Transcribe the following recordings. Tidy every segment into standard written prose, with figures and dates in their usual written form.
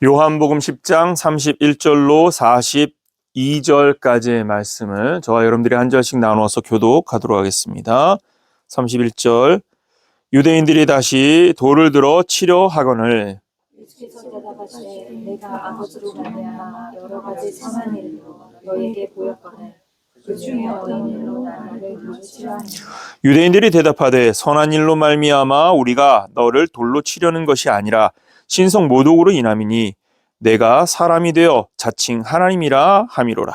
요한복음 10장 31절로 42절까지의 말씀을 저와 여러분들이 한 절씩 나누어서 교독하도록 하겠습니다. 31절 유대인들이 다시 돌을 들어 치려 하거늘 예수께서 대답하시되 내가 아버지로 말미암아 여러 가지 선한 일로 너희에게 보였거늘 그 중에 어떤 일로 나를 돌로 치려 하느냐. 유대인들이 대답하되 선한 일로 말미암아 우리가 너를 돌로 치려는 것이 아니라 신성 모독으로 인함이니 내가 사람이 되어 자칭 하나님이라 함이로라.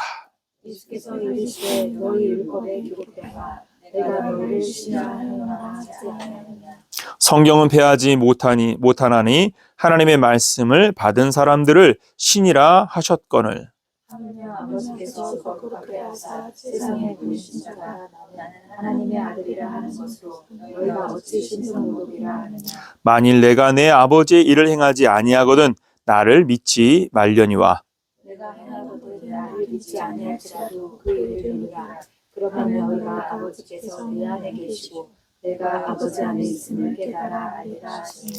예수께서 이르시되 너희 율법에 기록되라 내가 너를 신하노라 하지 아니하느냐. 성경은 패하지 못하나니 하나님의 말씀을 받은 사람들을 신이라 하셨거늘 하느냐 아버지께서 거꾸로 그래하사 세상에 보내신 자가 나는 하나님의 아들이라 하는 것으로 너희가 어찌 신성모독이라 하느냐. 만일 내가 내 아버지의 일을 행하지 아니하거든 나를 믿지 말려니와. 내가 행하거든 나를 믿지 아니할지라도 그 일을 행하라. 그러면 너희가 아버지께서 내 안에 계시고 내가 아버지 안에 있음을 깨달아 알리라 하시니.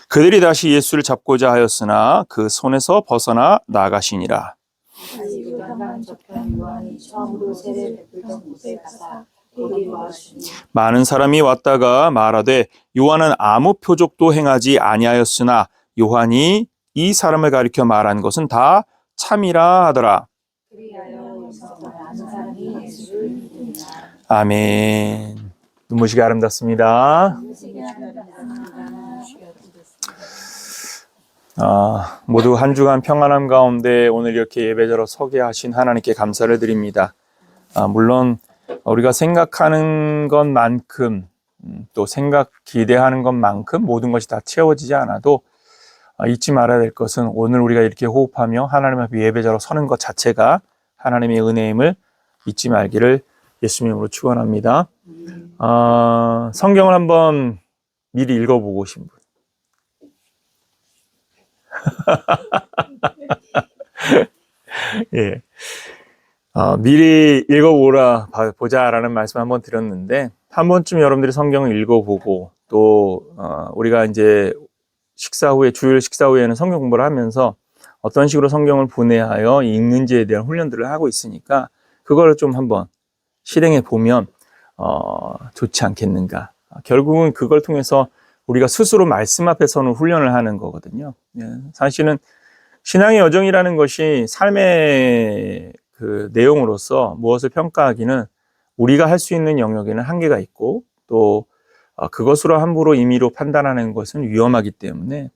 그들이 다시 예수를 잡고자 하였으나 그 손에서 벗어나 나가시니라. 다시 요단강 저편 요한이 처음으로 세례를 베풀던 곳에 가사 거기 와주니. 많은 사람이 왔다가 말하되 요한은 아무 표적도 행하지 아니하였으나 요한이 이 사람을 가리켜 말한 것은 다 참이라 하더라. 그리하여 여기서 많은 사람이 예수를 믿으니라. 아멘. 눈부시게 아름답습니다. 모두 한 주간 평안함 가운데 오늘 이렇게 예배자로 서게 하신 하나님께 감사를 드립니다. 물론 우리가 생각하는 것만큼 또 기대하는 것만큼 모든 것이 다 채워지지 않아도 잊지 말아야 될 것은 오늘 우리가 이렇게 호흡하며 하나님 앞에 예배자로 서는 것 자체가 하나님의 은혜임을 잊지 말기를 예수님 이름으로 축원합니다. 성경을 한번 미리 읽어보고 오신 분. 예. 미리 읽어보라 보자라는 말씀 한번 드렸는데 한 번쯤 여러분들이 성경을 읽어보고 또 우리가 이제 주일 식사 후에는 성경 공부를 하면서 어떤 식으로 성경을 분해하여 읽는지에 대한 훈련들을 하고 있으니까 그거를 좀 한번 실행해 보면 좋지 않겠는가. 결국은 그걸 통해서 우리가 스스로 말씀 앞에 서는 훈련을 하는 거거든요. 사실은 신앙의 여정이라는 것이 삶의 그 내용으로서 무엇을 평가하기는 우리가 할 수 있는 영역에는 한계가 있고 또 그것으로 함부로 임의로 판단하는 것은 위험하기 때문에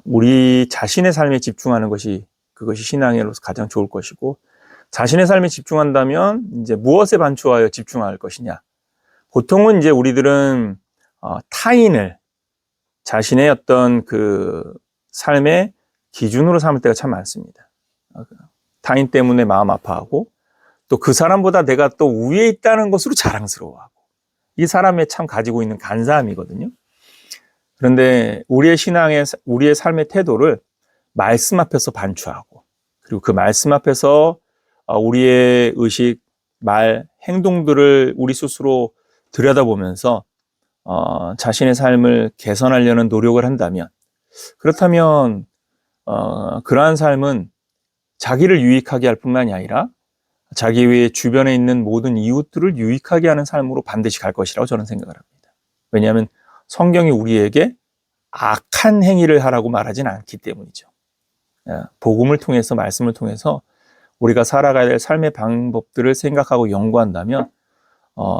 우리 자신의 삶에 집중하는 그것이 신앙으로서 가장 좋을 것이고 자신의 삶에 집중한다면 이제 무엇에 반추하여 집중할 것이냐. 보통은 이제 우리들은 타인을 자신의 어떤 그 삶의 기준으로 삼을 때가 참 많습니다. 타인 때문에 마음 아파하고 또 그 사람보다 내가 또 위에 있다는 것으로 자랑스러워하고 이 사람의 참 가지고 있는 간사함이거든요. 그런데 우리의 삶의 태도를 말씀 앞에서 반추하고 그리고 그 말씀 앞에서 우리의 의식, 말, 행동들을 우리 스스로 들여다보면서 자신의 삶을 개선하려는 노력을 한다면 그렇다면 그러한 삶은 자기를 유익하게 할 뿐만이 아니라 자기 외에 주변에 있는 모든 이웃들을 유익하게 하는 삶으로 반드시 갈 것이라고 저는 생각을 합니다. 왜냐하면 성경이 우리에게 악한 행위를 하라고 말하진 않기 때문이죠. 복음을 통해서 말씀을 통해서 우리가 살아가야 될 삶의 방법들을 생각하고 연구한다면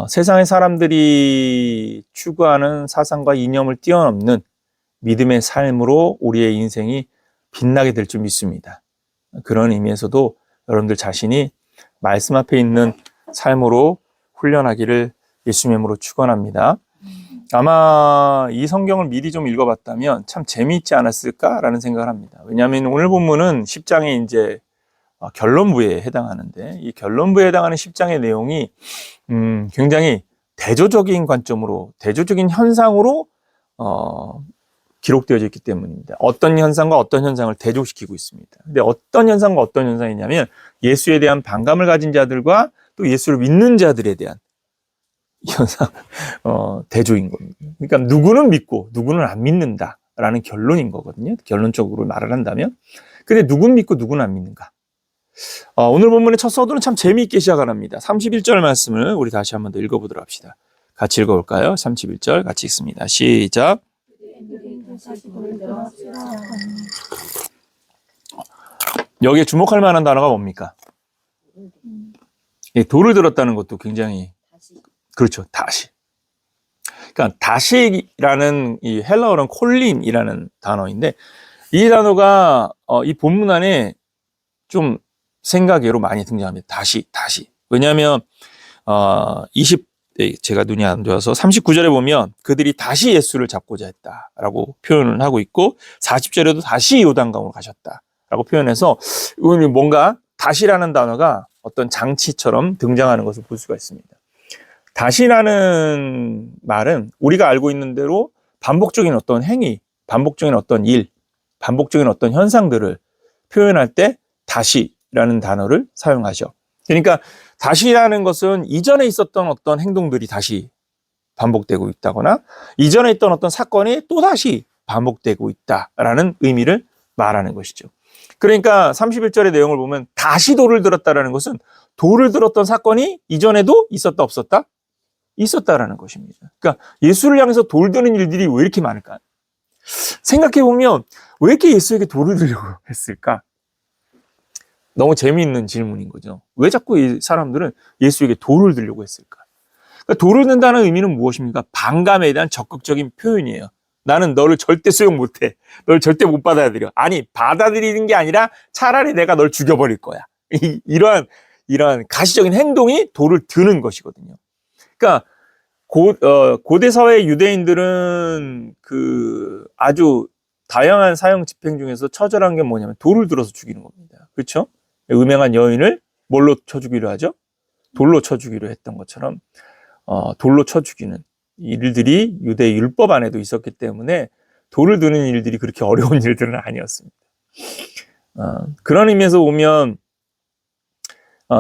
세상의 사람들이 추구하는 사상과 이념을 뛰어넘는 믿음의 삶으로 우리의 인생이 빛나게 될 줄 믿습니다. 그런 의미에서도 여러분들 자신이 말씀 앞에 있는 삶으로 훈련하기를 예수님의 이름으로 축원합니다. 아마 이 성경을 미리 좀 읽어봤다면 참 재미있지 않았을까라는 생각을 합니다. 왜냐하면 오늘 본문은 10장의 이제 결론부에 해당하는데 이 결론부에 해당하는 10장의 내용이 굉장히 대조적인 관점으로 대조적인 현상으로 기록되어져 있기 때문입니다. 어떤 현상과 어떤 현상을 대조시키고 있습니다. 근데 어떤 현상과 어떤 현상이냐면 예수에 대한 반감을 가진 자들과 또 예수를 믿는 자들에 대한 현상, 대조인 겁니다. 그러니까 누구는 믿고 누구는 안 믿는다. 라는 결론인 거거든요. 결론적으로 말을 한다면. 근데 누군 믿고 누군 안 믿는가? 오늘 본문의 첫 서두는 참 재미있게 시작을 합니다. 31절 말씀을 우리 다시 한번 더 읽어보도록 합시다. 같이 읽어볼까요? 31절 같이 읽습니다. 시작. 여기에 주목할 만한 단어가 뭡니까? 돌을 들었다는 것도 굉장히 그렇죠. 다시. 그러니까 다시라는 이 헬라어는 콜린이라는 단어인데 이 단어가 이 본문 안에 좀 생각외로 많이 등장합니다. 다시. 왜냐하면 20대 제가 눈이 안 좋아서 39절에 보면 그들이 다시 예수를 잡고자 했다라고 표현을 하고 있고 40절에도 다시 요단강으로 가셨다라고 표현해서 뭔가 다시라는 단어가 어떤 장치처럼 등장하는 것을 볼 수가 있습니다. 다시라는 말은 우리가 알고 있는 대로 반복적인 어떤 행위, 반복적인 어떤 일, 반복적인 어떤 현상들을 표현할 때 다시라는 단어를 사용하죠. 그러니까 다시라는 것은 이전에 있었던 어떤 행동들이 다시 반복되고 있다거나 이전에 있던 어떤 사건이 또다시 반복되고 있다라는 의미를 말하는 것이죠. 그러니까 31절의 내용을 보면 다시 돌을 들었다라는 것은 돌을 들었던 사건이 이전에도 있었다 없었다? 있었다라는 것입니다. 그러니까 예수를 향해서 돌 드는 일들이 왜 이렇게 많을까? 생각해보면 왜 이렇게 예수에게 돌을 들려고 했을까? 너무 재미있는 질문인 거죠. 왜 자꾸 이 사람들은 예수에게 돌을 들려고 했을까? 그러니까 돌을 든다는 의미는 무엇입니까? 반감에 대한 적극적인 표현이에요. 나는 너를 절대 수용 못해. 널 절대 못 받아들여. 아니, 받아들이는 게 아니라 차라리 내가 널 죽여버릴 거야. 이러한 가시적인 행동이 돌을 드는 것이거든요. 그러니까 고대 사회 유대인들은 그 아주 다양한 사형 집행 중에서 처절한 게 뭐냐면 돌을 들어서 죽이는 겁니다. 그렇죠? 음행한 여인을 뭘로 쳐 죽이려 하죠? 돌로 쳐 죽이려 했던 것처럼 돌로 쳐 죽이는 일들이 유대 율법 안에도 있었기 때문에 돌을 드는 일들이 그렇게 어려운 일들은 아니었습니다. 그런 의미에서 보면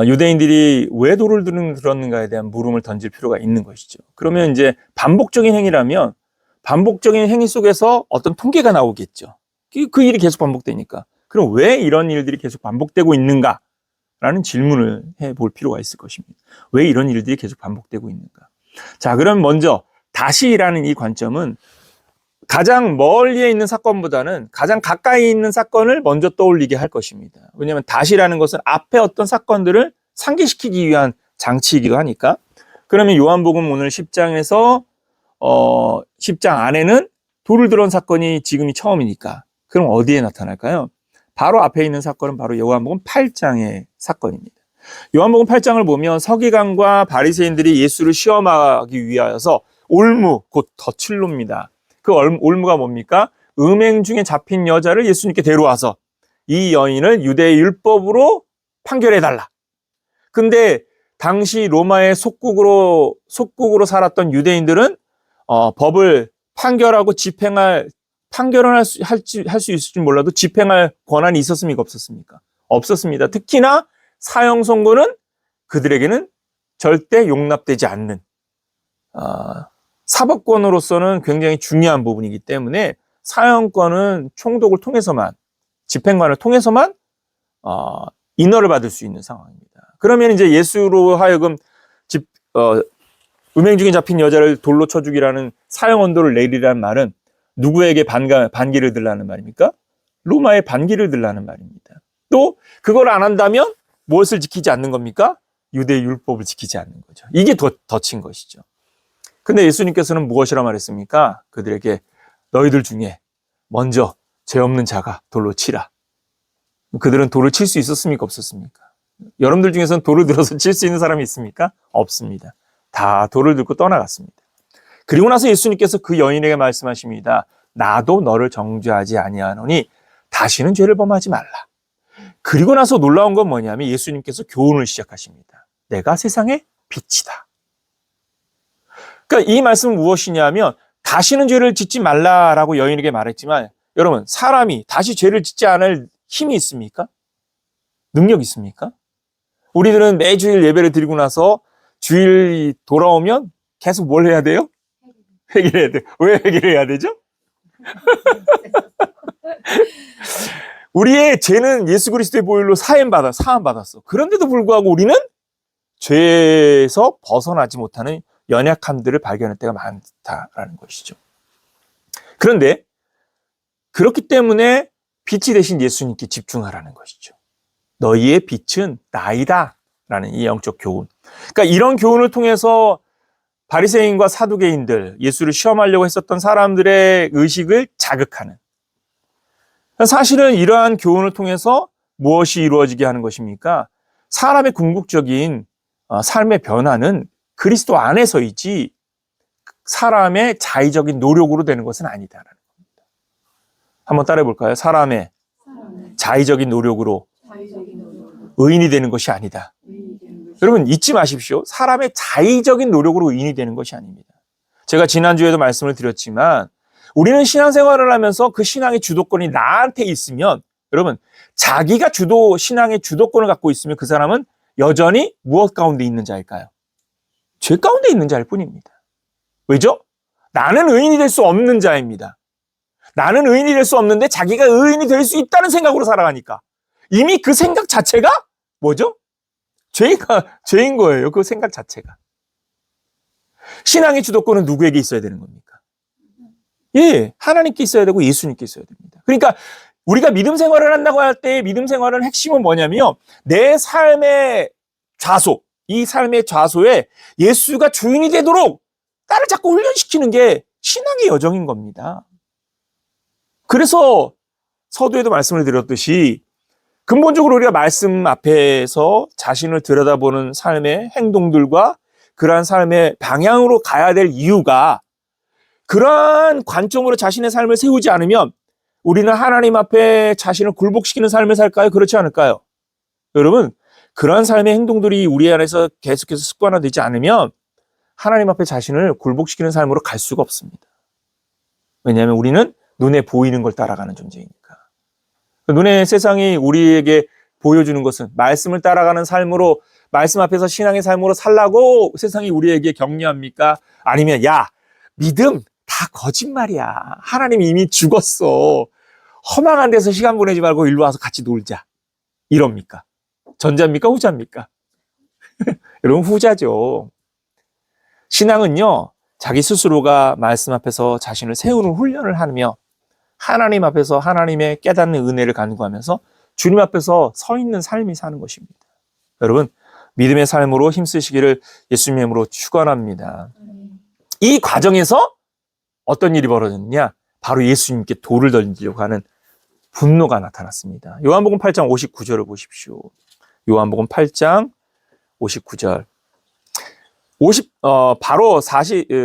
유대인들이 왜 돌을 들었는가에 대한 물음을 던질 필요가 있는 것이죠. 그러면 이제 반복적인 행위라면 반복적인 행위 속에서 어떤 통계가 나오겠죠. 그 일이 계속 반복되니까. 그럼 왜 이런 일들이 계속 반복되고 있는가라는 질문을 해볼 필요가 있을 것입니다. 왜 이런 일들이 계속 반복되고 있는가? 자, 그럼 먼저 다시라는 이 관점은 가장 멀리에 있는 사건보다는 가장 가까이 있는 사건을 먼저 떠올리게 할 것입니다. 왜냐하면 다시라는 것은 앞에 어떤 사건들을 상기시키기 위한 장치이기도 하니까. 그러면 요한복음 오늘 10장에서 10장 안에는 돌을 들은 사건이 지금이 처음이니까 그럼 어디에 나타날까요? 바로 앞에 있는 사건은 바로 요한복음 8장의 사건입니다. 요한복음 8장을 보면 서기관과 바리새인들이 예수를 시험하기 위하여서 올무, 곧 덫을놉니다. 그 올무가 뭡니까? 음행 중에 잡힌 여자를 예수님께 데려와서 이 여인을 유대의 율법으로 판결해달라. 근데 당시 로마의 속국으로 살았던 유대인들은 법을 판결하고 판결을 할 수 있을지 몰라도 집행할 권한이 있었습니까? 없었습니까? 없었습니다. 특히나 사형 선고는 그들에게는 절대 용납되지 않는 사법권으로서는 굉장히 중요한 부분이기 때문에 사형권은 총독을 통해서만 집행관을 통해서만 인허를 받을 수 있는 상황입니다. 그러면 이제 예수로 하여금 음행 중에 잡힌 여자를 돌로 쳐 죽이라는 사형 언도를 내리라는 말은 누구에게 반기를 들라는 말입니까? 로마에 반기를 들라는 말입니다. 또 그걸 안 한다면 무엇을 지키지 않는 겁니까? 유대 율법을 지키지 않는 거죠. 이게 덫인 것이죠. 근데 예수님께서는 무엇이라 말했습니까? 그들에게 너희들 중에 먼저 죄 없는 자가 돌로 치라. 그들은 돌을 칠 수 있었습니까? 없었습니까? 여러분들 중에서는 돌을 들어서 칠 수 있는 사람이 있습니까? 없습니다. 다 돌을 들고 떠나갔습니다. 그리고 나서 예수님께서 그 여인에게 말씀하십니다. 나도 너를 정죄하지 아니하노니 다시는 죄를 범하지 말라. 그리고 나서 놀라운 건 뭐냐면 예수님께서 교훈을 시작하십니다. 내가 세상의 빛이다. 그러니까 이 말씀은 무엇이냐면 다시는 죄를 짓지 말라라고 여인에게 말했지만 여러분 사람이 다시 죄를 짓지 않을 힘이 있습니까? 능력이 있습니까? 우리들은 매주일 예배를 드리고 나서 주일이 돌아오면 계속 뭘 해야 돼요? 회개해야 돼요. 왜 회개를 해야 되죠? 우리의 죄는 예수 그리스도의 보혈로 사함받았어. 그런데도 불구하고 우리는 죄에서 벗어나지 못하는 연약함들을 발견할 때가 많다라는 것이죠. 그런데 그렇기 때문에 빛이 되신 예수님께 집중하라는 것이죠. 너희의 빛은 나이다 라는 이 영적 교훈. 그러니까 이런 교훈을 통해서 바리새인과 사두개인들, 예수를 시험하려고 했었던 사람들의 의식을 자극하는, 사실은 이러한 교훈을 통해서 무엇이 이루어지게 하는 것입니까? 사람의 궁극적인 삶의 변화는 그리스도 안에서이지 사람의 자의적인 노력으로 되는 것은 아니다라는 겁니다. 한번 따라해 볼까요? 사람의 자의적인 노력으로 의인이 되는 것이 아니다. 여러분 잊지 마십시오. 사람의 자의적인 노력으로 의인이 되는 것이 아닙니다. 제가 지난주에도 말씀을 드렸지만 우리는 신앙생활을 하면서 그 신앙의 주도권이 나한테 있으면, 여러분 자기가 신앙의 주도권을 갖고 있으면 그 사람은 여전히 무엇 가운데 있는 자일까요? 죄 가운데 있는 자일 뿐입니다. 왜죠? 나는 의인이 될 수 없는 자입니다. 나는 의인이 될 수 없는데 자기가 의인이 될 수 있다는 생각으로 살아가니까 이미 그 생각 자체가 뭐죠? 죄인 거예요. 그 생각 자체가. 신앙의 주도권은 누구에게 있어야 되는 겁니까? 예, 하나님께 있어야 되고 예수님께 있어야 됩니다. 그러니까 우리가 믿음 생활을 한다고 할 때 믿음 생활의 핵심은 뭐냐면 내 삶의 좌소, 이 삶의 좌소에 예수가 주인이 되도록 나를 자꾸 훈련시키는 게 신앙의 여정인 겁니다. 그래서 서두에도 말씀을 드렸듯이 근본적으로 우리가 말씀 앞에서 자신을 들여다보는 삶의 행동들과 그러한 삶의 방향으로 가야 될 이유가, 그러한 관점으로 자신의 삶을 세우지 않으면 우리는 하나님 앞에 자신을 굴복시키는 삶을 살까요? 그렇지 않을까요? 여러분, 그러한 삶의 행동들이 우리 안에서 계속해서 습관화되지 않으면 하나님 앞에 자신을 굴복시키는 삶으로 갈 수가 없습니다. 왜냐하면 우리는 눈에 보이는 걸 따라가는 존재이니까. 눈에 세상이 우리에게 보여주는 것은 말씀을 따라가는 삶으로, 말씀 앞에서 신앙의 삶으로 살라고 세상이 우리에게 격려합니까? 아니면 야, 믿음 다 거짓말이야. 하나님 이미 죽었어. 허망한 데서 시간 보내지 말고 일로 와서 같이 놀자. 이럽니까? 전자입니까? 후자입니까? 여러분, 후자죠. 신앙은요, 자기 스스로가 말씀 앞에서 자신을 세우는 훈련을 하며 하나님 앞에서 하나님의 깨닫는 은혜를 간구하면서 주님 앞에서 서 있는 삶이 사는 것입니다. 여러분, 믿음의 삶으로 힘쓰시기를 예수님의 이름으로 축원합니다. 이 과정에서 어떤 일이 벌어졌냐? 바로 예수님께 돌을 던지려고 하는 분노가 나타났습니다. 요한복음 8장 59절을 보십시오. 요한복음 8장 59절. 바로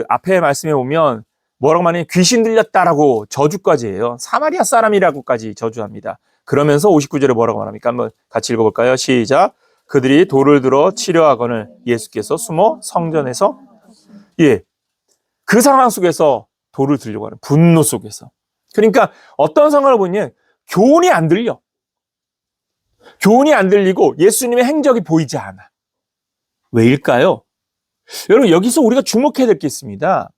앞에 말씀에 보면 뭐라고 하냐면 귀신 들렸다라고 저주까지 해요. 사마리아 사람이라고까지 저주합니다. 그러면서 59절에 뭐라고 말합니까? 한번 같이 읽어볼까요? 시작. 그들이 돌을 들어 치려하거늘 예수께서 숨어 성전에서, 예, 그 상황 속에서 돌을 들려고 하는 분노 속에서. 그러니까 어떤 상황을 보면 교훈이 안 들려. 교훈이 안 들리고 예수님의 행적이 보이지 않아. 왜일까요? 여러분, 여기서 우리가 주목해야 될 게 있습니다.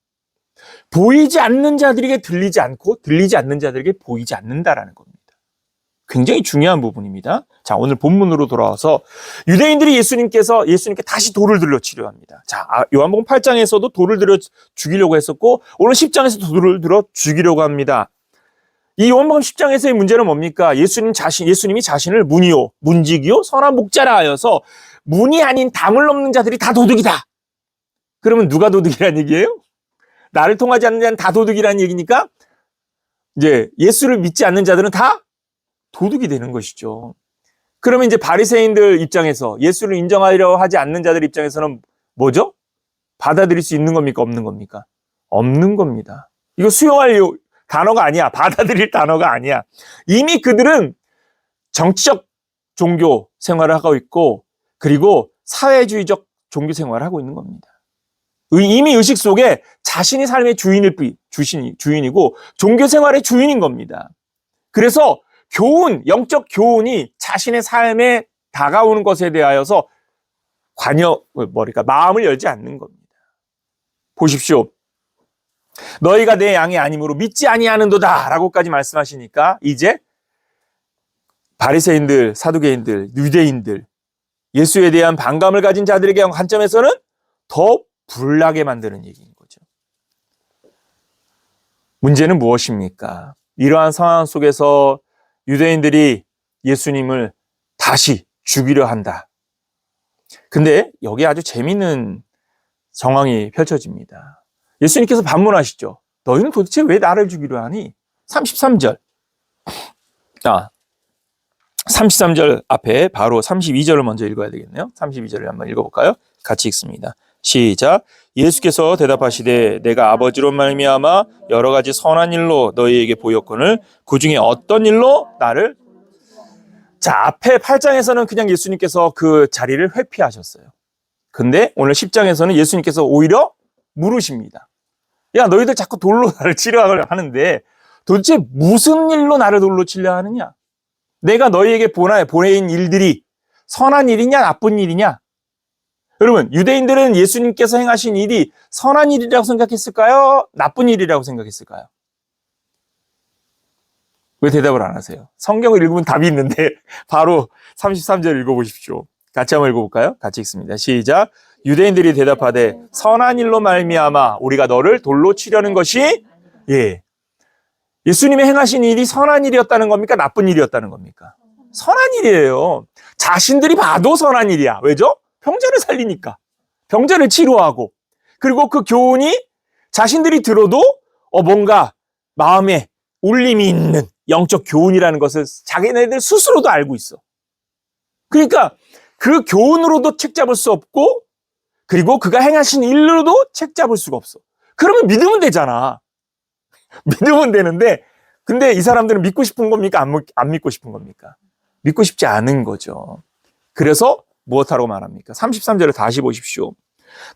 보이지 않는 자들에게 들리지 않고 들리지 않는 자들에게 보이지 않는다라는 겁니다. 굉장히 중요한 부분입니다. 자, 오늘 본문으로 돌아와서 유대인들이 예수님께 다시 돌을 들려 치려합니다. 자, 요한복음 8장에서도 돌을 들여 죽이려고 했었고 오늘 10장에서도 돌을 들어 죽이려고 합니다. 이 요한복음 10장에서의 문제는 뭡니까? 예수님이 자신을 문지기요 선한 목자라 하여서 문이 아닌 담을 넘는 자들이 다 도둑이다. 그러면 누가 도둑이라는 얘기예요? 나를 통하지 않는 자는 다 도둑이라는 얘기니까 이제 예수를 믿지 않는 자들은 다 도둑이 되는 것이죠. 그러면 이제 바리새인들 입장에서 예수를 인정하려 하지 않는 자들 입장에서는 뭐죠? 받아들일 수 있는 겁니까? 없는 겁니까? 없는 겁니다. 이거 수용할 단어가 아니야. 받아들일 단어가 아니야. 이미 그들은 정치적 종교 생활을 하고 있고 그리고 사회주의적 종교 생활을 하고 있는 겁니다. 이미 의식 속에 자신이 삶의 주인이고 종교 생활의 주인인 겁니다. 그래서 영적 교훈이 자신의 삶에 다가오는 것에 대하여서 마음을 열지 않는 겁니다. 보십시오. 너희가 내 양이 아니므로 믿지 아니하는도다 라고까지 말씀하시니까 이제 바리새인들, 사두개인들, 유대인들, 예수에 대한 반감을 가진 자들에게 관점에서는 더 불나게 만드는 얘기인 거죠. 문제는 무엇입니까? 이러한 상황 속에서 유대인들이 예수님을 다시 죽이려 한다. 근데 여기 아주 재미있는 정황이 펼쳐집니다. 예수님께서 반문하시죠. 너희는 도대체 왜 나를 죽이려 하니? 33절. 33절 앞에 바로 32절을 먼저 읽어야 되겠네요. 32절을 한번 읽어볼까요? 같이 읽습니다. 시작. 예수께서 대답하시되 내가 아버지로 말미암아 여러 가지 선한 일로 너희에게 보였거늘 그 중에 어떤 일로 나를. 자, 앞에 8장에서는 그냥 예수님께서 그 자리를 회피하셨어요. 근데 오늘 10장에서는 예수님께서 오히려 물으십니다. 야, 너희들 자꾸 돌로 나를 치려 하는데 도대체 무슨 일로 나를 돌로 치려 하느냐? 내가 너희에게 보내인 일들이 선한 일이냐 나쁜 일이냐? 여러분, 유대인들은 예수님께서 행하신 일이 선한 일이라고 생각했을까요? 나쁜 일이라고 생각했을까요? 왜 대답을 안 하세요? 성경을 읽으면 답이 있는데 바로 33절 읽어보십시오. 같이 한번 읽어볼까요? 같이 읽습니다. 시작. 유대인들이 대답하되 선한 일로 말미암아 우리가 너를 돌로 치려는 것이 예수님이 행하신 일이 선한 일이었다는 겁니까? 나쁜 일이었다는 겁니까? 선한 일이에요. 자신들이 봐도 선한 일이야. 왜죠? 병자를 살리니까. 병자를 치료하고 그리고 그 교훈이 자신들이 들어도 뭔가 마음에 울림이 있는 영적 교훈이라는 것을 자기네들 스스로도 알고 있어. 그러니까 그 교훈으로도 책잡을 수 없고 그리고 그가 행하신 일로도 책잡을 수가 없어. 그러면 믿으면 되잖아. 믿으면 되는데 근데 이 사람들은 믿고 싶은 겁니까? 안 믿고 싶은 겁니까? 믿고 싶지 않은 거죠. 그래서 무엇하라고 말합니까? 33절을 다시 보십시오.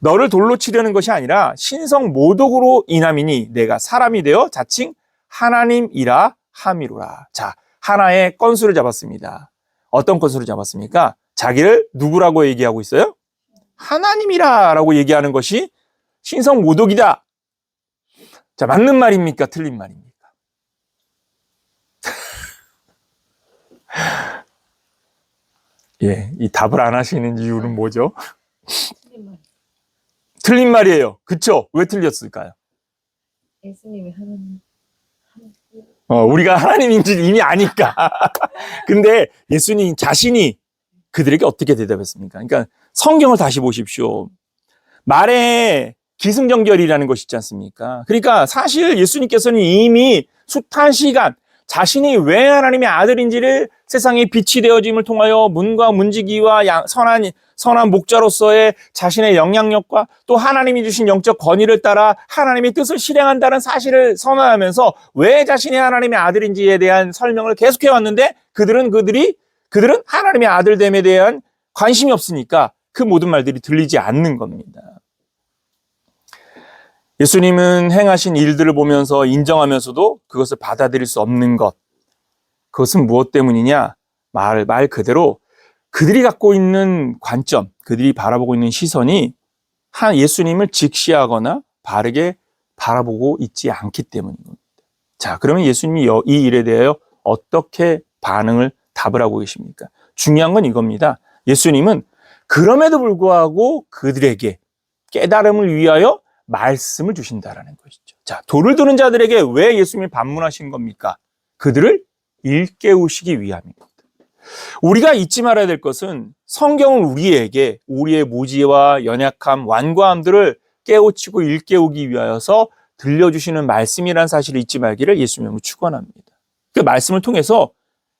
너를 돌로 치려는 것이 아니라 신성 모독으로 인함이니 내가 사람이 되어 자칭 하나님이라 함이로라. 자, 하나의 건수를 잡았습니다. 어떤 건수를 잡았습니까? 자기를 누구라고 얘기하고 있어요? 하나님이라 라고 얘기하는 것이 신성 모독이다. 자, 맞는 말입니까? 틀린 말입니까? 이 답을 안 하시는 이유는 뭐죠? 틀린 말이에요. 그쵸? 왜 틀렸을까요? 예수님이 하나님. 우리가 하나님인지 이미 아니까. 근데 예수님 자신이 그들에게 어떻게 대답했습니까? 그러니까 성경을 다시 보십시오. 말에 기승전결이라는 것이 있지 않습니까? 그러니까 사실 예수님께서는 이미 숱한 시간 자신이 왜 하나님의 아들인지를 세상에 빛이 되어짐을 통하여 문과 문지기와 선한 목자로서의 자신의 영향력과 또 하나님이 주신 영적 권위를 따라 하나님의 뜻을 실행한다는 사실을 선언하면서 왜 자신이 하나님의 아들인지에 대한 설명을 계속해 왔는데 그들은 하나님의 아들됨에 대한 관심이 없으니까 그 모든 말들이 들리지 않는 겁니다. 예수님은 행하신 일들을 보면서 인정하면서도 그것을 받아들일 수 없는 것. 그것은 무엇 때문이냐? 말 그대로 그들이 갖고 있는 관점, 그들이 바라보고 있는 시선이 예수님을 직시하거나 바르게 바라보고 있지 않기 때문인 겁니다. 자, 그러면 예수님이 이 일에 대하여 어떻게 답을 하고 계십니까? 중요한 건 이겁니다. 예수님은 그럼에도 불구하고 그들에게 깨달음을 위하여 말씀을 주신다라는 것이죠. 자, 돌을 드는 자들에게 왜 예수님이 반문하신 겁니까? 그들을 일깨우시기 위함입니다. 우리가 잊지 말아야 될 것은 성경은 우리에게 우리의 무지와 연약함, 완고함들을 깨우치고 일깨우기 위하여서 들려주시는 말씀이라는 사실을 잊지 말기를 예수님은 축원합니다. 그 말씀을 통해서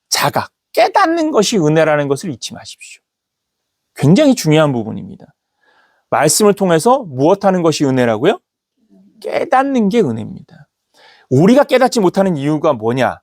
자각, 깨닫는 것이 은혜라는 것을 잊지 마십시오. 굉장히 중요한 부분입니다. 말씀을 통해서 무엇하는 것이 은혜라고요? 깨닫는 게 은혜입니다. 우리가 깨닫지 못하는 이유가 뭐냐?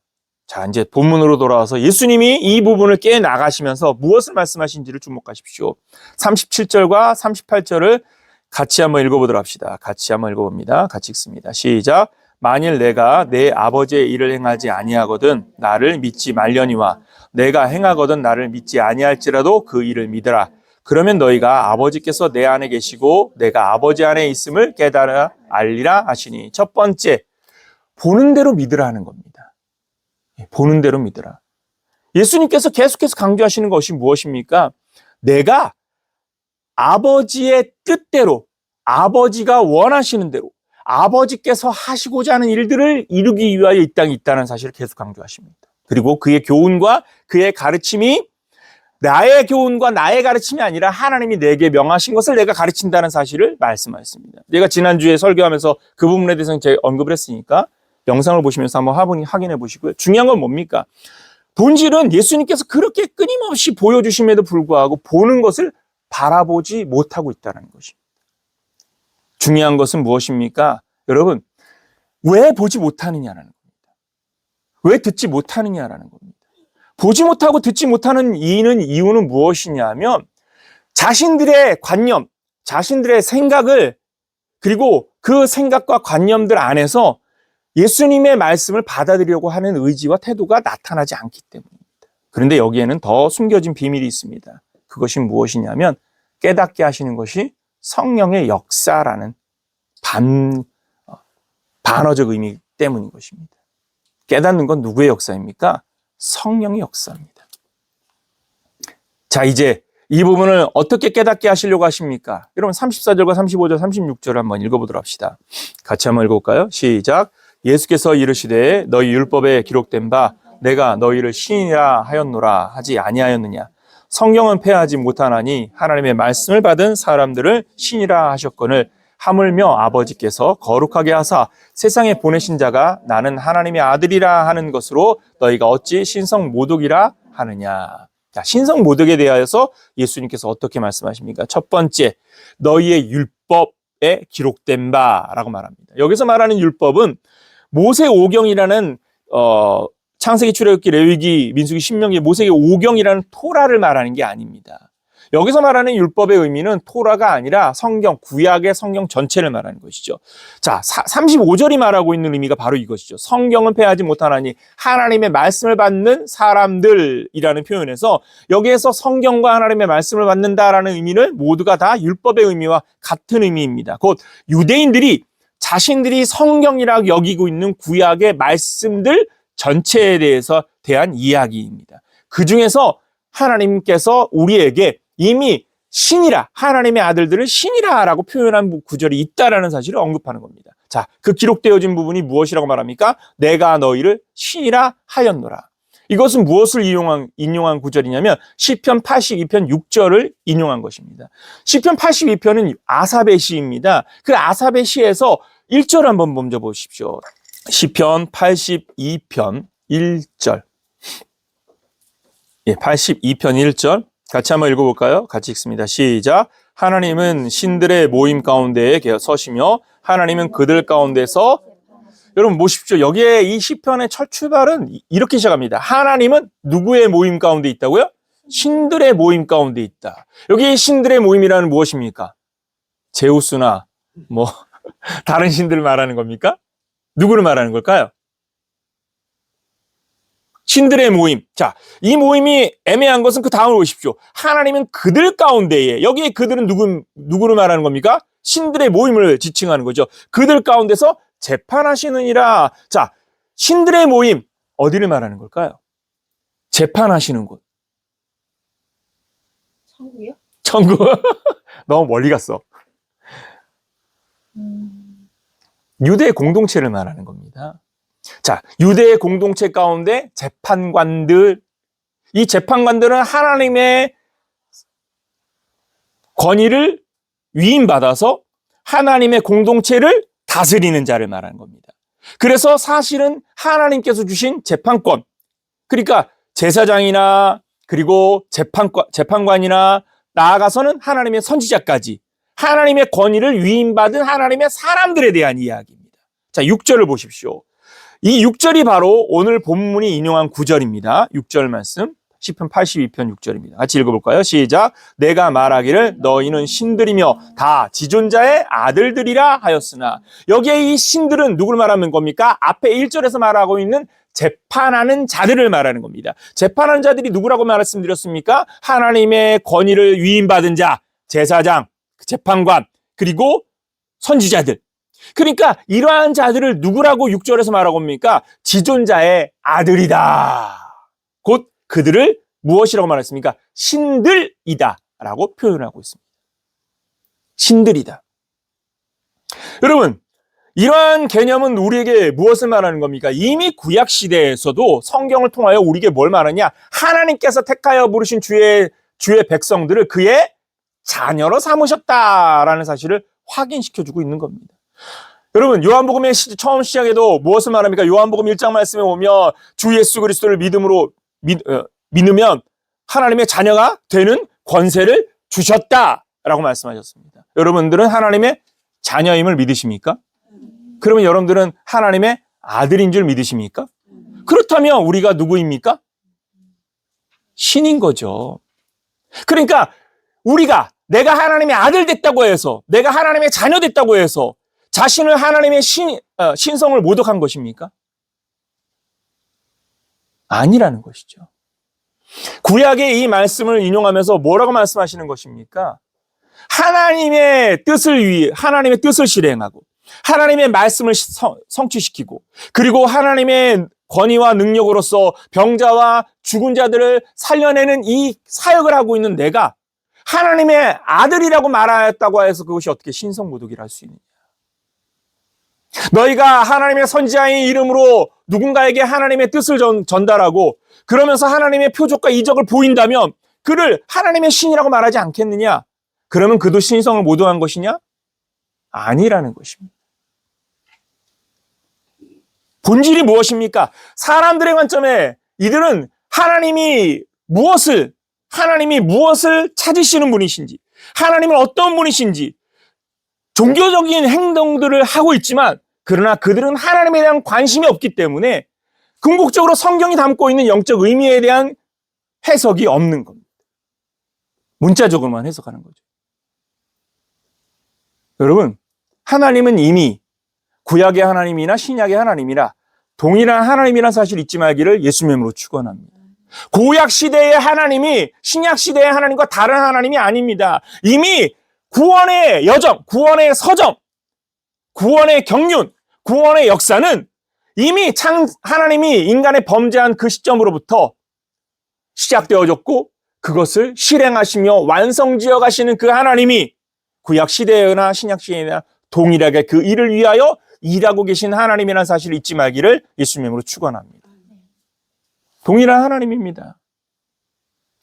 자, 이제 본문으로 돌아와서 예수님이 이 부분을 깨나가시면서 무엇을 말씀하신지를 주목하십시오. 37절과 38절을 같이 한번 읽어보도록 합시다. 같이 한번 읽어봅니다. 같이 읽습니다. 시작. 만일 내가 내 아버지의 일을 행하지 아니하거든 나를 믿지 말려니와 내가 행하거든 나를 믿지 아니할지라도 그 일을 믿으라. 그러면 너희가 아버지께서 내 안에 계시고 내가 아버지 안에 있음을 깨달아 알리라 하시니. 첫 번째, 보는 대로 믿으라 하는 겁니다. 보는 대로 믿으라. 예수님께서 계속해서 강조하시는 것이 무엇입니까? 내가 아버지의 뜻대로, 아버지가 원하시는 대로, 아버지께서 하시고자 하는 일들을 이루기 위하여 이 땅에 있다는 사실을 계속 강조하십니다. 그리고 그의 교훈과 그의 가르침이 나의 교훈과 나의 가르침이 아니라 하나님이 내게 명하신 것을 내가 가르친다는 사실을 말씀하셨습니다. 제가 지난주에 설교하면서 그 부분에 대해서 제가 언급을 했으니까 영상을 보시면서 한번 확인해 보시고요. 중요한 건 뭡니까? 본질은 예수님께서 그렇게 끊임없이 보여주심에도 불구하고 보는 것을 바라보지 못하고 있다는 것입니다. 중요한 것은 무엇입니까? 여러분, 왜 보지 못하느냐라는 겁니다. 왜 듣지 못하느냐라는 겁니다. 보지 못하고 듣지 못하는 이유는 무엇이냐면 자신들의 관념, 자신들의 생각을 그리고 그 생각과 관념들 안에서 예수님의 말씀을 받아들이려고 하는 의지와 태도가 나타나지 않기 때문입니다. 그런데 여기에는 더 숨겨진 비밀이 있습니다. 그것이 무엇이냐면 깨닫게 하시는 것이 성령의 역사라는 반어적 의미 때문인 것입니다. 깨닫는 건 누구의 역사입니까? 성령의 역사입니다. 자, 이제 이 부분을 어떻게 깨닫게 하시려고 하십니까? 여러분 34절과 35절, 36절을 한번 읽어보도록 합시다. 같이 한번 읽어볼까요? 시작. 예수께서 이르시되 너희 율법에 기록된 바 내가 너희를 신이라 하였노라 하지 아니하였느냐. 성경은 폐하지 못하나니 하나님의 말씀을 받은 사람들을 신이라 하셨거늘 하물며 아버지께서 거룩하게 하사 세상에 보내신 자가 나는 하나님의 아들이라 하는 것으로 너희가 어찌 신성모독이라 하느냐. 자, 신성모독에 대하여서 예수님께서 어떻게 말씀하십니까? 첫 번째, 너희의 율법에 기록된 바라고 말합니다. 여기서 말하는 율법은 모세 오경이라는 창세기, 출애굽기, 레위기, 민수기, 신명기, 모세기 오경이라는 토라를 말하는 게 아닙니다. 여기서 말하는 율법의 의미는 토라가 아니라 성경, 구약의 성경 전체를 말하는 것이죠. 자, 35절이 말하고 있는 의미가 바로 이것이죠. 성경은 폐하지 못하나니 하나님의 말씀을 받는 사람들이라는 표현에서 여기에서 성경과 하나님의 말씀을 받는다라는 의미는 모두가 다 율법의 의미와 같은 의미입니다. 곧 유대인들이 자신들이 성경이라고 여기고 있는 구약의 말씀들 전체에 대한 이야기입니다. 그 중에서 하나님께서 우리에게 이미 신이라, 하나님의 아들들을 신이라라고 표현한 구절이 있다라는 사실을 언급하는 겁니다. 자, 그 기록되어진 부분이 무엇이라고 말합니까? 내가 너희를 신이라 하였노라. 이것은 무엇을 인용한 구절이냐면 시편 82편 6절을 인용한 것입니다. 시편 82편은 아삽의 시입니다. 그 아삽의 시에서 1절 한번 먼저 보십시오. 시편 82편 1절. 82편 1절. 같이 한번 읽어볼까요? 같이 읽습니다. 시작. 하나님은 신들의 모임 가운데에 서시며 하나님은 그들 가운데서. 여러분 보십시오. 여기에 이 시편의 첫 출발은 이렇게 시작합니다. 하나님은 누구의 모임 가운데 있다고요? 신들의 모임 가운데 있다. 여기 신들의 모임이라는 무엇입니까? 제우스나 다른 신들을 말하는 겁니까? 누구를 말하는 걸까요? 신들의 모임. 자, 이 모임이 애매한 것은 그 다음을 보십시오. 하나님은 그들 가운데에, 여기에 그들은 누구를 말하는 겁니까? 신들의 모임을 지칭하는 거죠. 그들 가운데서 재판하시느니라. 자, 신들의 모임, 어디를 말하는 걸까요? 재판하시는 곳. 천국이요? 천국. 너무 멀리 갔어. 유대 공동체를 말하는 겁니다. 자, 유대의 공동체 가운데 재판관들, 이 재판관들은 하나님의 권위를 위임받아서 하나님의 공동체를 다스리는 자를 말하는 겁니다. 그래서 사실은 하나님께서 주신 재판권, 그러니까 제사장이나 그리고 재판관이나 나아가서는 하나님의 선지자까지 하나님의 권위를 위임받은 하나님의 사람들에 대한 이야기입니다. 자, 6절을 보십시오. 이 6절이 바로 오늘 본문이 인용한 9절입니다. 6절 말씀, 시편 82편 6절입니다. 같이 읽어볼까요? 시작. 내가 말하기를 너희는 신들이며 다 지존자의 아들들이라 하였으나. 여기에 이 신들은 누구를 말하는 겁니까? 앞에 1절에서 말하고 있는 재판하는 자들을 말하는 겁니다. 재판하는 자들이 누구라고 말씀드렸습니까? 하나님의 권위를 위임받은 자, 제사장, 재판관, 그리고 선지자들. 그러니까 이러한 자들을 누구라고 6절에서 말하고 옵니까? 지존자의 아들이다. 곧 그들을 무엇이라고 말했습니까? 신들이다 라고 표현하고 있습니다. 신들이다. 여러분, 이러한 개념은 우리에게 무엇을 말하는 겁니까? 이미 구약 시대에서도 성경을 통하여 우리에게 뭘 말하냐? 하나님께서 택하여 부르신 주의 백성들을 그의 자녀로 삼으셨다라는 사실을 확인시켜주고 있는 겁니다. 여러분, 요한복음의 처음 시작에도 무엇을 말합니까? 요한복음 1장 말씀에 보면 주 예수 그리스도를 믿으면 하나님의 자녀가 되는 권세를 주셨다라고 말씀하셨습니다. 여러분들은 하나님의 자녀임을 믿으십니까? 그러면 여러분들은 하나님의 아들인 줄 믿으십니까? 그렇다면 우리가 누구입니까? 신인 거죠. 그러니까 내가 하나님의 아들 됐다고 해서, 내가 하나님의 자녀 됐다고 해서 자신을 하나님의 신성을 모독한 것입니까? 아니라는 것이죠. 구약의 이 말씀을 인용하면서 뭐라고 말씀하시는 것입니까? 하나님의 뜻을 실행하고 하나님의 말씀을 성취시키고 그리고 하나님의 권위와 능력으로서 병자와 죽은 자들을 살려내는 이 사역을 하고 있는 내가 하나님의 아들이라고 말하였다고 해서 그것이 어떻게 신성모독이라 할 수 있느냐. 너희가 하나님의 선지자의 이름으로 누군가에게 하나님의 뜻을 전달하고 그러면서 하나님의 표적과 이적을 보인다면 그를 하나님의 신이라고 말하지 않겠느냐? 그러면 그도 신성을 모독한 것이냐? 아니라는 것입니다. 본질이 무엇입니까? 사람들의 관점에 이들은 하나님이 무엇을 찾으시는 분이신지, 하나님은 어떤 분이신지, 종교적인 행동들을 하고 있지만, 그러나 그들은 하나님에 대한 관심이 없기 때문에 궁극적으로 성경이 담고 있는 영적 의미에 대한 해석이 없는 겁니다. 문자적으로만 해석하는 거죠. 여러분, 하나님은 이미 구약의 하나님이나 신약의 하나님이라 동일한 하나님이라는 사실 잊지 말기를 예수님의 이름으로 축원합니다. 구약 시대의 하나님이 신약 시대의 하나님과 다른 하나님이 아닙니다. 이미 구원의 여정, 구원의 서정, 구원의 경륜, 구원의 역사는 이미 하나님이 인간의 범죄한 그 시점으로부터 시작되어졌고 그것을 실행하시며 완성지어 가시는 그 하나님이 구약 시대나 신약 시대나 동일하게 그 일을 위하여 일하고 계신 하나님이라는 사실을 잊지 말기를 예수님의 이름으로 축원합니다. 동일한 하나님입니다.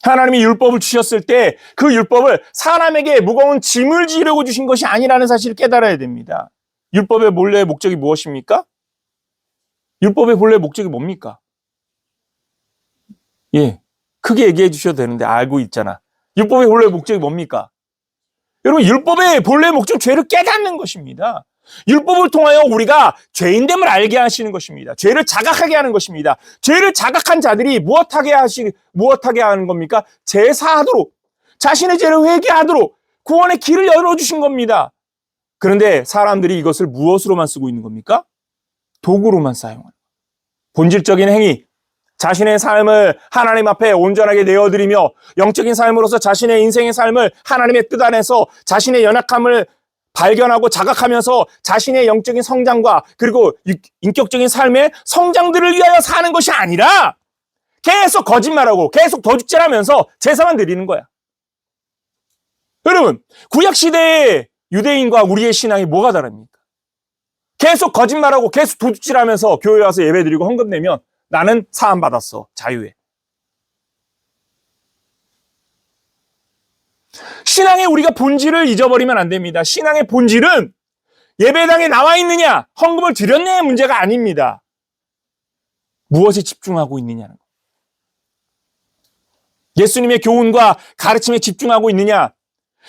하나님이 율법을 주셨을 때 그 율법을 사람에게 무거운 짐을 지려고 주신 것이 아니라는 사실을 깨달아야 됩니다. 율법의 본래 목적이 무엇입니까? 율법의 본래 목적이 뭡니까? 크게 얘기해 주셔도 되는데 알고 있잖아. 율법의 본래 목적이 뭡니까? 여러분, 율법의 본래 목적 죄를 깨닫는 것입니다. 율법을 통하여 우리가 죄인됨을 알게 하시는 것입니다. 죄를 자각하게 하는 것입니다. 죄를 자각한 자들이 무엇하게 하는 겁니까? 제사하도록, 자신의 죄를 회개하도록 구원의 길을 열어주신 겁니다. 그런데 사람들이 이것을 무엇으로만 쓰고 있는 겁니까? 도구로만 사용하는 거예요. 본질적인 행위, 자신의 삶을 하나님 앞에 온전하게 내어드리며 영적인 삶으로서 자신의 인생의 삶을 하나님의 뜻 안에서 자신의 연약함을 발견하고 자각하면서 자신의 영적인 성장과 그리고 인격적인 삶의 성장들을 위하여 사는 것이 아니라 계속 거짓말하고 계속 도둑질하면서 제사만 드리는 거야. 여러분, 구약시대의 유대인과 우리의 신앙이 뭐가 다릅니까? 계속 거짓말하고 계속 도둑질하면서 교회 와서 예배드리고 헌금 내면 나는 사함받았어. 자유해. 신앙의 우리가 본질을 잊어버리면 안 됩니다. 신앙의 본질은 예배당에 나와 있느냐, 헌금을 드렸느냐의 문제가 아닙니다. 무엇에 집중하고 있느냐는 것. 예수님의 교훈과 가르침에 집중하고 있느냐,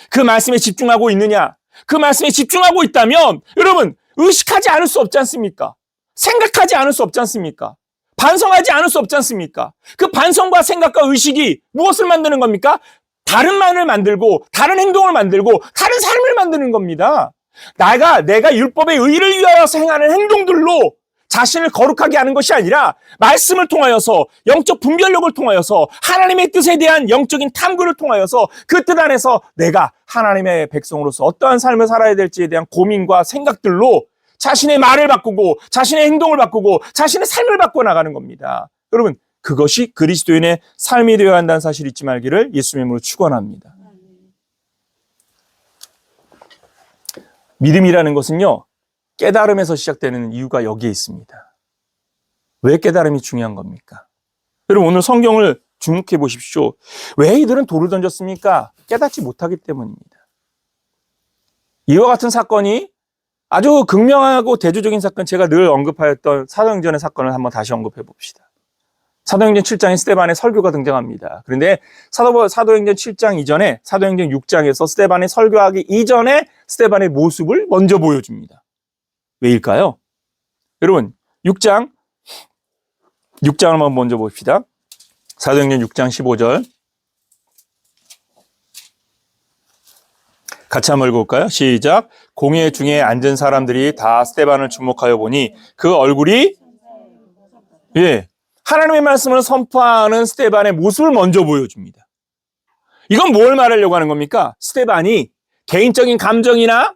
그 말씀에 집중하고 있느냐, 그 말씀에 집중하고 있다면 여러분 의식하지 않을 수 없지 않습니까? 생각하지 않을 수 없지 않습니까? 반성하지 않을 수 없지 않습니까? 그 반성과 생각과 의식이 무엇을 만드는 겁니까? 다른 말을 만들고 다른 행동을 만들고 다른 삶을 만드는 겁니다. 내가 율법의 의를 위하여서 행하는 행동들로 자신을 거룩하게 하는 것이 아니라 말씀을 통하여서 영적 분별력을 통하여서 하나님의 뜻에 대한 영적인 탐구를 통하여서 그 뜻 안에서 내가 하나님의 백성으로서 어떠한 삶을 살아야 될지에 대한 고민과 생각들로 자신의 말을 바꾸고 자신의 행동을 바꾸고 자신의 삶을 바꿔 나가는 겁니다. 여러분, 그것이 그리스도인의 삶이 되어야 한다는 사실 잊지 말기를 예수님의 이름으로 축원합니다. 믿음이라는 것은요, 깨달음에서 시작되는 이유가 여기에 있습니다. 왜 깨달음이 중요한 겁니까? 여러분, 오늘 성경을 주목해 보십시오. 왜 이들은 돌을 던졌습니까? 깨닫지 못하기 때문입니다. 이와 같은 사건이 아주 극명하고 대조적인 사건, 제가 늘 언급하였던 사도행전의 사건을 한번 다시 언급해 봅시다. 사도행전 7장에 스데반의 설교가 등장합니다. 그런데 사도행전 7장 이전에 사도행전 6장에서 스데반의 설교하기 이전에 스데반의 모습을 먼저 보여줍니다. 왜일까요? 여러분, 6장을 한번 먼저 봅시다. 사도행전 6장 15절. 같이 한번 읽어볼까요? 시작. 공회 중에 앉은 사람들이 다 스데반을 주목하여 보니 그 얼굴이 하나님의 말씀을 선포하는 스데반의 모습을 먼저 보여줍니다. 이건 뭘 말하려고 하는 겁니까? 스데반이 개인적인 감정이나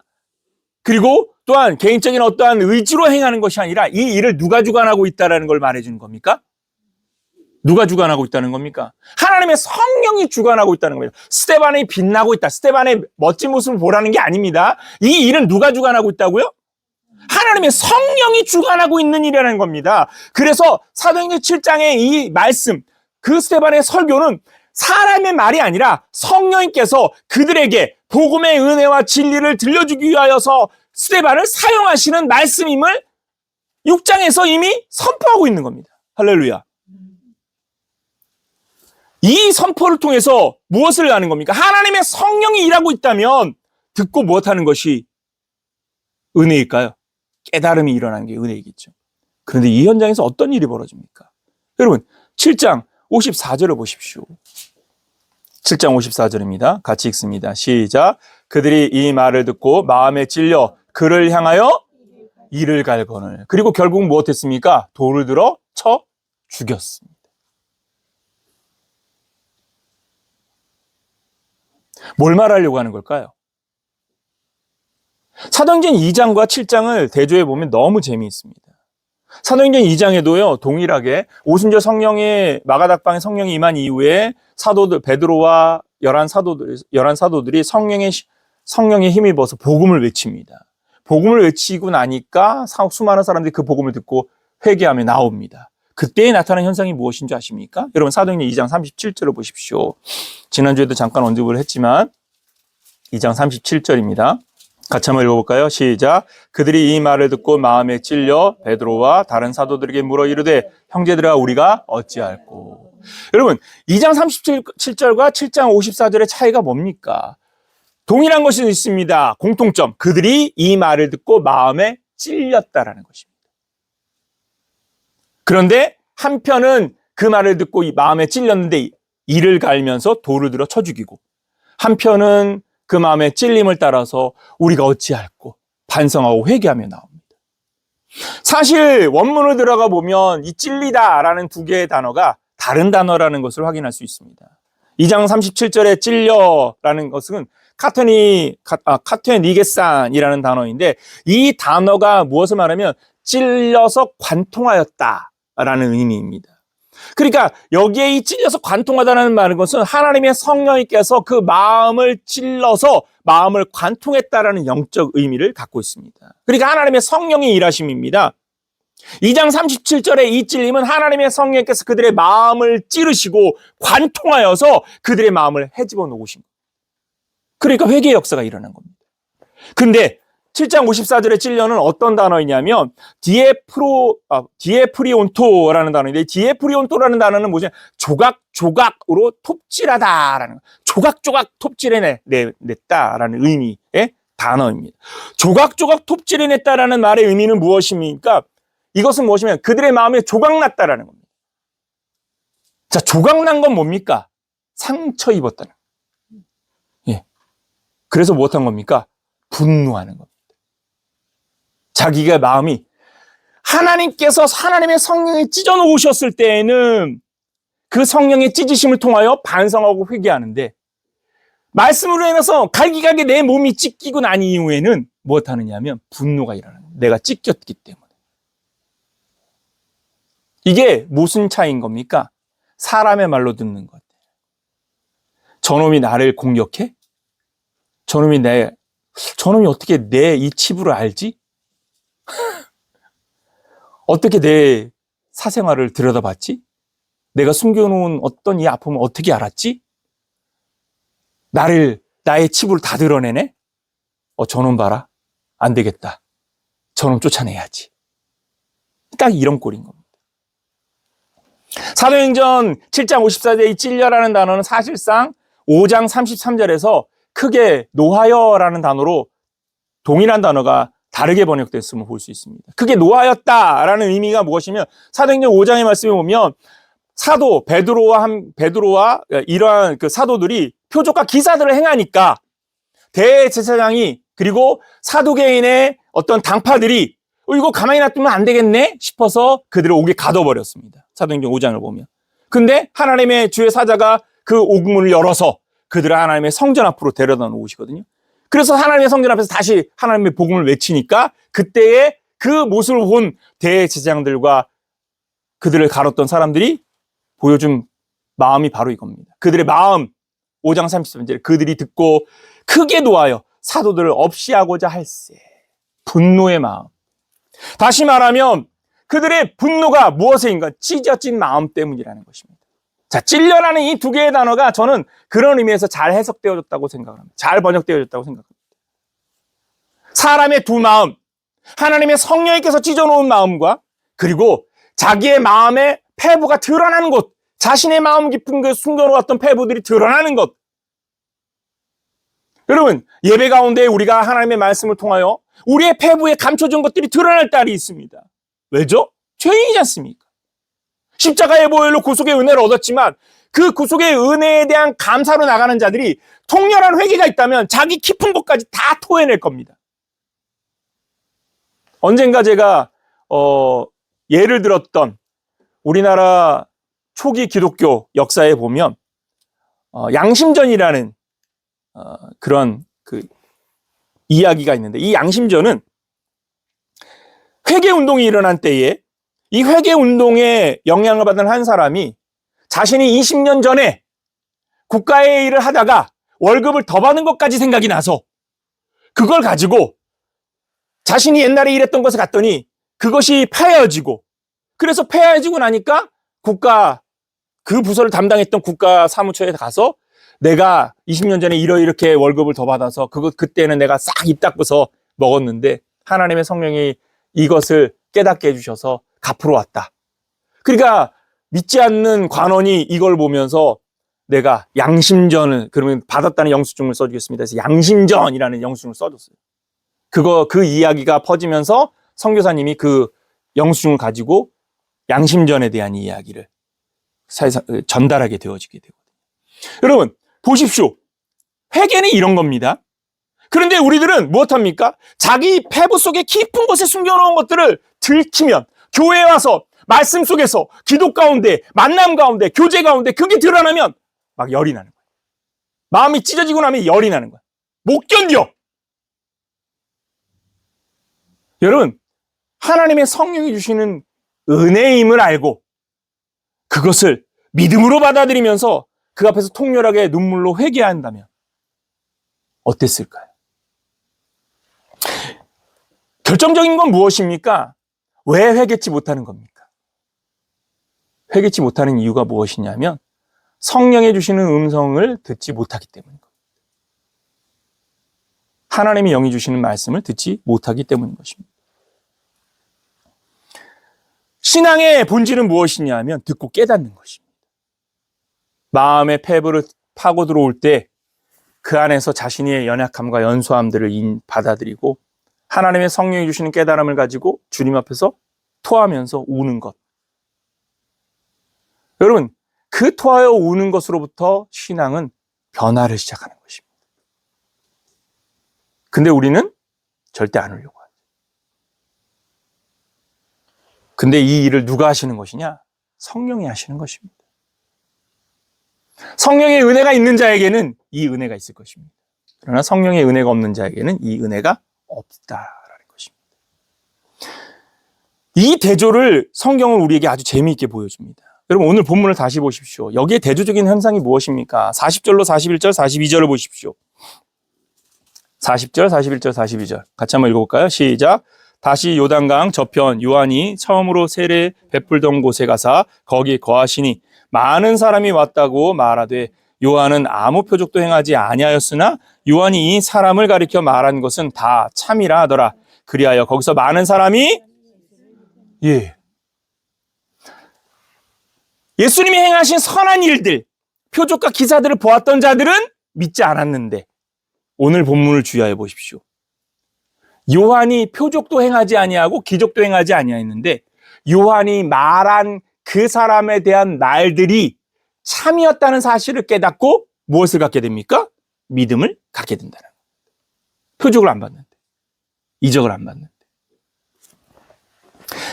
그리고 또한 개인적인 어떠한 의지로 행하는 것이 아니라 이 일을 누가 주관하고 있다는 걸 말해주는 겁니까? 누가 주관하고 있다는 겁니까? 하나님의 성령이 주관하고 있다는 겁니다. 스데반이 빛나고 있다. 스데반의 멋진 모습을 보라는 게 아닙니다. 이 일은 누가 주관하고 있다고요? 하나님의 성령이 주관하고 있는 일이라는 겁니다. 그래서 사도행전 7장의 이 말씀, 그 스데반의 설교는 사람의 말이 아니라 성령님께서 그들에게 복음의 은혜와 진리를 들려주기 위하여서 스데반을 사용하시는 말씀임을 6장에서 이미 선포하고 있는 겁니다. 할렐루야. 이 선포를 통해서 무엇을 하는 겁니까? 하나님의 성령이 일하고 있다면 듣고 무엇하는 것이 은혜일까요? 깨달음이 일어나는 게 은혜이겠죠. 그런데 이 현장에서 어떤 일이 벌어집니까? 여러분, 7장 54절을 보십시오. 7장 54절입니다. 같이 읽습니다. 시작. 그들이 이 말을 듣고 마음에 찔려 그를 향하여 이를 갈거늘. 그리고 결국 무엇했습니까? 돌을 들어 쳐 죽였습니다. 뭘 말하려고 하는 걸까요? 사도행전 2장과 7장을 대조해 보면 너무 재미있습니다. 사도행전 2장에도요, 동일하게 오순절 성령의 마가닥방에 성령이 임한 이후에 사도들 베드로와 열한 사도들이 성령의 힘을 입어서 복음을 외칩니다. 복음을 외치고 나니까 수많은 사람들이 그 복음을 듣고 회개하며 나옵니다. 그때에 나타난 현상이 무엇인 줄 아십니까? 여러분, 사도행전 2장 37절을 보십시오. 지난주에도 잠깐 언급을 했지만 2장 37절입니다. 같이 한번 읽어볼까요? 시작. 그들이 이 말을 듣고 마음에 찔려 베드로와 다른 사도들에게 물어 이르되 형제들아 우리가 어찌할꼬. 여러분, 2장 37절과 7장 54절의 차이가 뭡니까? 동일한 것이 있습니다. 공통점. 그들이 이 말을 듣고 마음에 찔렸다라는 것입니다. 그런데 한편은 그 말을 듣고 이 마음에 찔렸는데 이를 갈면서 돌을 들어 쳐 죽이고, 한편은 그 마음의 찔림을 따라서 우리가 어찌할꼬 반성하고 회개하며 나옵니다. 사실 원문을 들어가 보면 이 찔리다라는 두 개의 단어가 다른 단어라는 것을 확인할 수 있습니다. 2장 37절에 찔려라는 것은 카테니게산이라는 단어인데, 이 단어가 무엇을 말하면 찔려서 관통하였다라는 의미입니다. 그러니까 여기에 이 찔려서 관통하다는 말은 것은 하나님의 성령님께서 그 마음을 찔러서 마음을 관통했다라는 영적 의미를 갖고 있습니다. 그러니까 하나님의 성령의 일하심입니다. 2장 37절의 이 찔림은 하나님의 성령님께서 그들의 마음을 찌르시고 관통하여서 그들의 마음을 헤집어 놓으신 겁니다. 그러니까 회개의 역사가 일어난 겁니다. 근데 7장 54절의 찔려는 어떤 단어이냐면 디에프리온토라는 단어인데, 디에프리온토라는 단어는 뭐죠? 조각조각으로 톱질하다라는, 조각조각 톱질해냈다라는 의미의 단어입니다. 조각조각 톱질해냈다라는 말의 의미는 무엇입니까? 이것은 무엇이냐면 그들의 마음에 조각났다라는 겁니다. 자, 조각난 건 뭡니까? 상처 입었다는. 그래서 무엇한 겁니까? 분노하는 겁니다. 자기가 마음이 하나님께서 하나님의 성령에 찢어 놓으셨을 때에는 그 성령의 찢으심을 통하여 반성하고 회개하는데, 말씀으로 인해서 갈기갈기 내 몸이 찢기고 난 이후에는 무엇하느냐 하면 분노가 일어나는 겁니다. 내가 찢겼기 때문에. 이게 무슨 차이인 겁니까? 사람의 말로 듣는 것. 저놈이 나를 공격해? 저놈이 어떻게 내 이 치부를 알지? 어떻게 내 사생활을 들여다봤지? 내가 숨겨놓은 어떤 이 아픔을 어떻게 알았지? 나의 치부를 다 드러내네? 저놈 봐라. 안 되겠다. 저놈 쫓아내야지. 딱 이런 꼴인 겁니다. 사도행전 7장 54절에 이 찔려라는 단어는 사실상 5장 33절에서 크게 노하여라는 단어로 동일한 단어가 다르게 번역됐음을 볼 수 있습니다. 크게 노하였다라는 의미가 무엇이면 사도행전 5장의 말씀에 보면 사도 베드로와 이러한 그 사도들이 표적과 기사들을 행하니까 대제사장이 그리고 사두개인의 어떤 당파들이 이거 가만히 놔두면 안 되겠네 싶어서 그들을 옥에 가둬버렸습니다. 사도행전 5장을 보면. 근데 하나님의 주의 사자가 그 옥문을 열어서 그들을 하나님의 성전 앞으로 데려다 놓으시거든요. 그래서 하나님의 성전 앞에서 다시 하나님의 복음을 외치니까 그때의 그 모습을 본 대제사장들과 그들을 가뒀던 사람들이 보여준 마음이 바로 이겁니다. 그들의 마음, 5장 33절 그들이 듣고 크게 노하여 사도들을 없이 하고자 할세. 분노의 마음. 다시 말하면 그들의 분노가 무엇인가? 찢어진 마음 때문이라는 것입니다. 자, 찔려라는 이 두 개의 단어가 저는 그런 의미에서 잘 해석되어졌다고 생각을 합니다. 잘 번역되어졌다고 생각합니다. 사람의 두 마음, 하나님의 성령님께서 찢어놓은 마음과 그리고 자기의 마음의 패부가 드러나는 곳, 자신의 마음 깊은 그 숨겨놓았던 패부들이 드러나는 것. 여러분, 예배 가운데 우리가 하나님의 말씀을 통하여 우리의 패부에 감춰진 것들이 드러날 때이 있습니다. 왜죠? 죄인이지 않습니까? 십자가의 보혈로 구속의 은혜를 얻었지만 그 구속의 은혜에 대한 감사로 나가는 자들이 통렬한 회개가 있다면 자기 깊은 곳까지 다 토해낼 겁니다. 언젠가 제가 예를 들었던 우리나라 초기 기독교 역사에 보면 양심전이라는 그런 그 이야기가 있는데 이 양심전은 회개운동이 일어난 때에 이 회개운동에 영향을 받은 한 사람이 자신이 20년 전에 국가의 일을 하다가 월급을 더 받는 것까지 생각이 나서 그걸 가지고 자신이 옛날에 일했던 곳에 갔더니 그것이 폐해지고 그래서 폐해지고 나니까 그 부서를 담당했던 국가 사무처에 가서 내가 20년 전에 이렇게 월급을 더 받아서 그때는 내가 싹 입 닦고서 먹었는데 하나님의 성령이 이것을 깨닫게 해주셔서 갚으러 왔다. 그러니까 믿지 않는 관원이 이걸 보면서 내가 양심전을 그러면 받았다는 영수증을 써주겠습니다. 그래서 양심전이라는 영수증을 써줬어요. 그 이야기가 퍼지면서 선교사님이 그 영수증을 가지고 양심전에 대한 이야기를 전달하게 되어지게 되거든요. 여러분 보십시오. 회개는 이런 겁니다. 그런데 우리들은 무엇합니까? 자기 패부 속에 깊은 곳에 숨겨놓은 것들을 들키면 교회에 와서 말씀 속에서 기도 가운데 만남 가운데 교제 가운데 그게 드러나면 막 열이 나는 거예요. 마음이 찢어지고 나면 열이 나는 거예요. 못 견뎌. 여러분 하나님의 성령이 주시는 은혜임을 알고 그것을 믿음으로 받아들이면서 그 앞에서 통렬하게 눈물로 회개한다면 어땠을까요? 결정적인 건 무엇입니까? 왜 회개치 못하는 겁니까? 회개치 못하는 이유가 무엇이냐면 성령이 주시는 음성을 듣지 못하기 때문입니다. 하나님의 영이 주시는 말씀을 듣지 못하기 때문인 것입니다. 신앙의 본질은 무엇이냐면 듣고 깨닫는 것입니다. 마음의 패부를 파고 들어올 때 그 안에서 자신의 연약함과 연소함들을 받아들이고 하나님의 성령이 주시는 깨달음을 가지고 주님 앞에서 토하면서 우는 것. 여러분, 그 토하여 우는 것으로부터 신앙은 변화를 시작하는 것입니다. 근데 우리는 절대 안 울려고 하죠. 근데 이 일을 누가 하시는 것이냐? 성령이 하시는 것입니다. 성령의 은혜가 있는 자에게는 이 은혜가 있을 것입니다. 그러나 성령의 은혜가 없는 자에게는 이 은혜가 없다라는 것입니다. 이 대조를 성경은 우리에게 아주 재미있게 보여줍니다. 여러분 오늘 본문을 다시 보십시오. 여기에 대조적인 현상이 무엇입니까? 40절로 41절, 42절을 보십시오. 40절, 41절, 42절 같이 한번 읽어볼까요? 시작. 다시 요단강 저편 요한이 처음으로 세례 베풀던 곳에 가사 거기 거하시니 많은 사람이 왔다고 말하되 요한은 아무 표적도 행하지 아니하였으나 요한이 이 사람을 가리켜 말한 것은 다 참이라 하더라. 그리하여 거기서 많은 사람이 예수님이 행하신 선한 일들, 표적과 기사들을 보았던 자들은 믿지 않았는데 오늘 본문을 주의하여 보십시오. 요한이 표적도 행하지 아니하고 기적도 행하지 아니하였는데 요한이 말한 그 사람에 대한 말들이 참이었다는 사실을 깨닫고 무엇을 갖게 됩니까? 믿음을 갖게 된다는 거예요. 표적을 안 받는데, 이적을 안 받는데.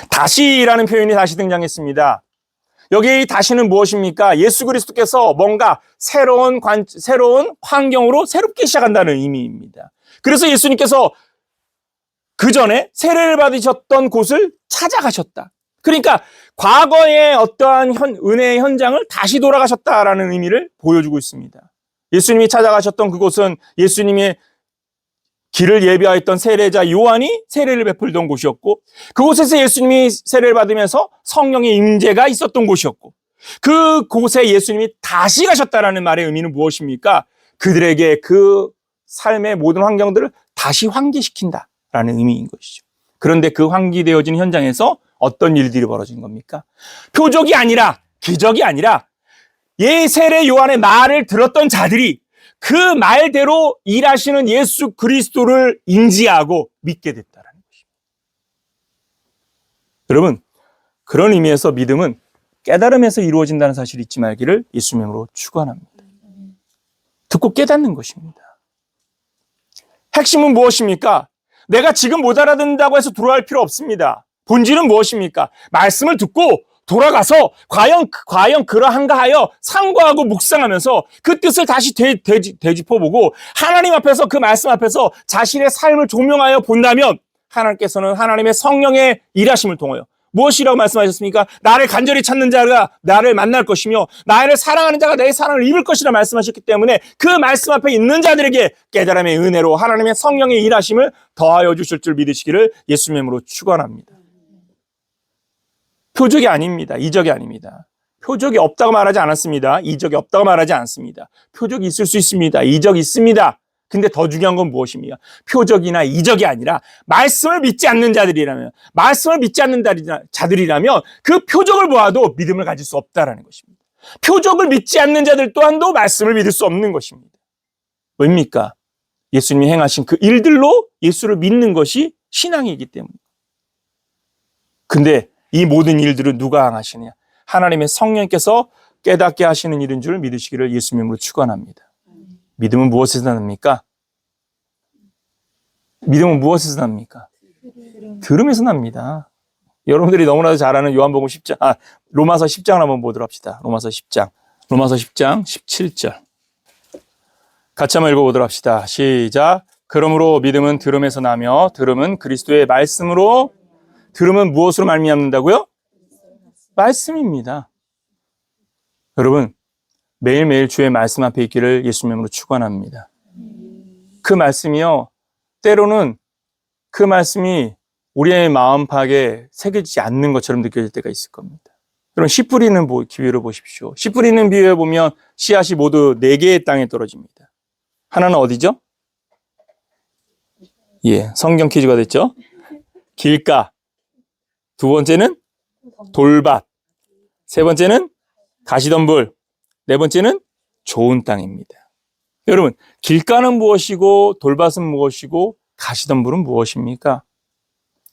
다시라는 표현이 다시 등장했습니다. 여기 다시는 무엇입니까? 예수 그리스도께서 뭔가 새로운 환경으로 새롭게 시작한다는 의미입니다. 그래서 예수님께서 그 전에 세례를 받으셨던 곳을 찾아가셨다. 그러니까 과거의 어떠한 은혜의 현장을 다시 돌아가셨다라는 의미를 보여주고 있습니다. 예수님이 찾아가셨던 그곳은 예수님의 길을 예비하였던 세례자 요한이 세례를 베풀던 곳이었고 그곳에서 예수님이 세례를 받으면서 성령의 임재가 있었던 곳이었고 그곳에 예수님이 다시 가셨다라는 말의 의미는 무엇입니까? 그들에게 그 삶의 모든 환경들을 다시 환기시킨다라는 의미인 것이죠. 그런데 그 환기되어진 현장에서 어떤 일들이 벌어진 겁니까? 표적이 아니라 기적이 아니라 세례 요한의 말을 들었던 자들이 그 말대로 일하시는 예수 그리스도를 인지하고 믿게 됐다는 것입니다. 여러분, 그런 의미에서 믿음은 깨달음에서 이루어진다는 사실을 잊지 말기를 예수 이름으로 축원합니다. 듣고 깨닫는 것입니다. 핵심은 무엇입니까? 내가 지금 못 알아듣는다고 해서 돌아갈 필요 없습니다. 본질은 무엇입니까? 말씀을 듣고 돌아가서 과연 그러한가 하여 상고하고 묵상하면서 그 뜻을 다시 되짚어보고 하나님 앞에서 그 말씀 앞에서 자신의 삶을 조명하여 본다면 하나님께서는 하나님의 성령의 일하심을 통하여 무엇이라고 말씀하셨습니까? 나를 간절히 찾는 자가 나를 만날 것이며 나를 사랑하는 자가 내 사랑을 입을 것이라 말씀하셨기 때문에 그 말씀 앞에 있는 자들에게 깨달음의 은혜로 하나님의 성령의 일하심을 더하여 주실 줄 믿으시기를 예수님의 이름으로 축원합니다. 표적이 아닙니다. 이적이 아닙니다. 표적이 없다고 말하지 않았습니다. 이적이 없다고 말하지 않습니다. 표적이 있을 수 있습니다. 이적이 있습니다. 근데 더 중요한 건 무엇입니까? 표적이나 이적이 아니라 말씀을 믿지 않는 자들이라면 그 표적을 보아도 믿음을 가질 수 없다라는 것입니다. 표적을 믿지 않는 자들 또한도 말씀을 믿을 수 없는 것입니다. 왜입니까? 예수님이 행하신 그 일들로 예수를 믿는 것이 신앙이기 때문입니다. 근데 이 모든 일들은 누가 행하시느냐? 하나님의 성령께서 깨닫게 하시는 일인 줄 믿으시기를 예수 이름으로 축원합니다. 믿음은 무엇에서 납니까? 믿음은 무엇에서 납니까? 들음에서 납니다. 여러분들이 너무나도 잘 아는 요한복음 10장, 로마서 10장을 한번 보도록 합시다. 로마서 10장 17절. 같이 한번 읽어보도록 합시다. 시작. 그러므로 믿음은 들음에서 나며 들음은 그리스도의 말씀으로 들음은 무엇으로 말미암는다고요? 말씀입니다. 여러분 매일매일 주의 말씀 앞에 있기를 예수 이름으로 축원합니다. 그 말씀이요 때로는 그 말씀이 우리의 마음팍에 새겨지지 않는 것처럼 느껴질 때가 있을 겁니다. 여러분 씨 뿌리는 비유를 보십시오. 씨 뿌리는 비유에 보면 씨앗이 모두 4개의 땅에 떨어집니다. 하나는 어디죠? 성경 퀴즈가 됐죠. 길가, 두 번째는 돌밭, 세 번째는 가시덤불, 네 번째는 좋은 땅입니다. 여러분 길가는 무엇이고 돌밭은 무엇이고 가시덤불은 무엇입니까?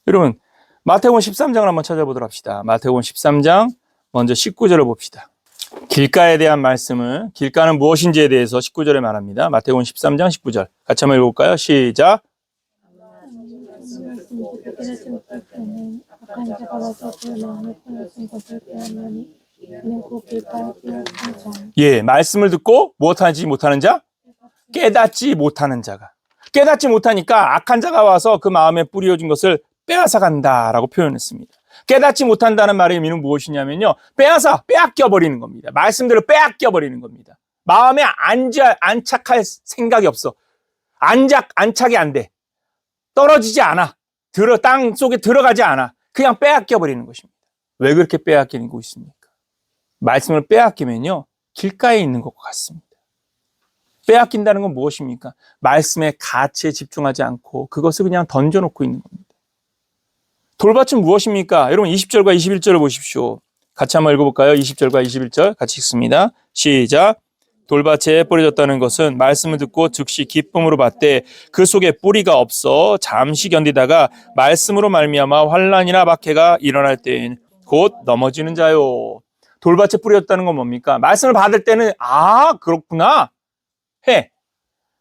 여러분 마태복음 13장을 한번 찾아보도록 합시다. 마태복음 13장 먼저 19절을 봅시다. 길가에 대한 말씀을 길가는 무엇인지에 대해서 19절에 말합니다. 마태복음 13장 19절 같이 한번 읽어볼까요? 시작. 말씀을 듣고 무엇하지 못하는 자? 깨닫지 못하는 자가. 깨닫지 못하니까 악한 자가 와서 그 마음에 뿌려진 것을 빼앗아 간다라고 표현했습니다. 깨닫지 못한다는 말의 의미는 무엇이냐면요. 빼앗겨 버리는 겁니다. 말씀대로 빼앗겨 버리는 겁니다. 마음에 안착할 생각이 없어. 안착이 안 돼. 떨어지지 않아. 땅 속에 들어가지 않아. 그냥 빼앗겨 버리는 것입니다. 왜 그렇게 빼앗기는 거 있습니까? 말씀을 빼앗기면요. 길가에 있는 것과 같습니다. 빼앗긴다는 건 무엇입니까? 말씀의 가치에 집중하지 않고 그것을 그냥 던져놓고 있는 겁니다. 돌밭은 무엇입니까? 여러분 20절과 21절을 보십시오. 같이 한번 읽어볼까요? 20절과 21절 같이 읽습니다. 시작. 돌밭에 뿌려졌다는 것은 말씀을 듣고 즉시 기쁨으로 받되 그 속에 뿌리가 없어 잠시 견디다가 말씀으로 말미암아 환난이나 박해가 일어날 때엔 곧 넘어지는 자요. 돌밭에 뿌려졌다는 건 뭡니까? 말씀을 받을 때는 그렇구나 해.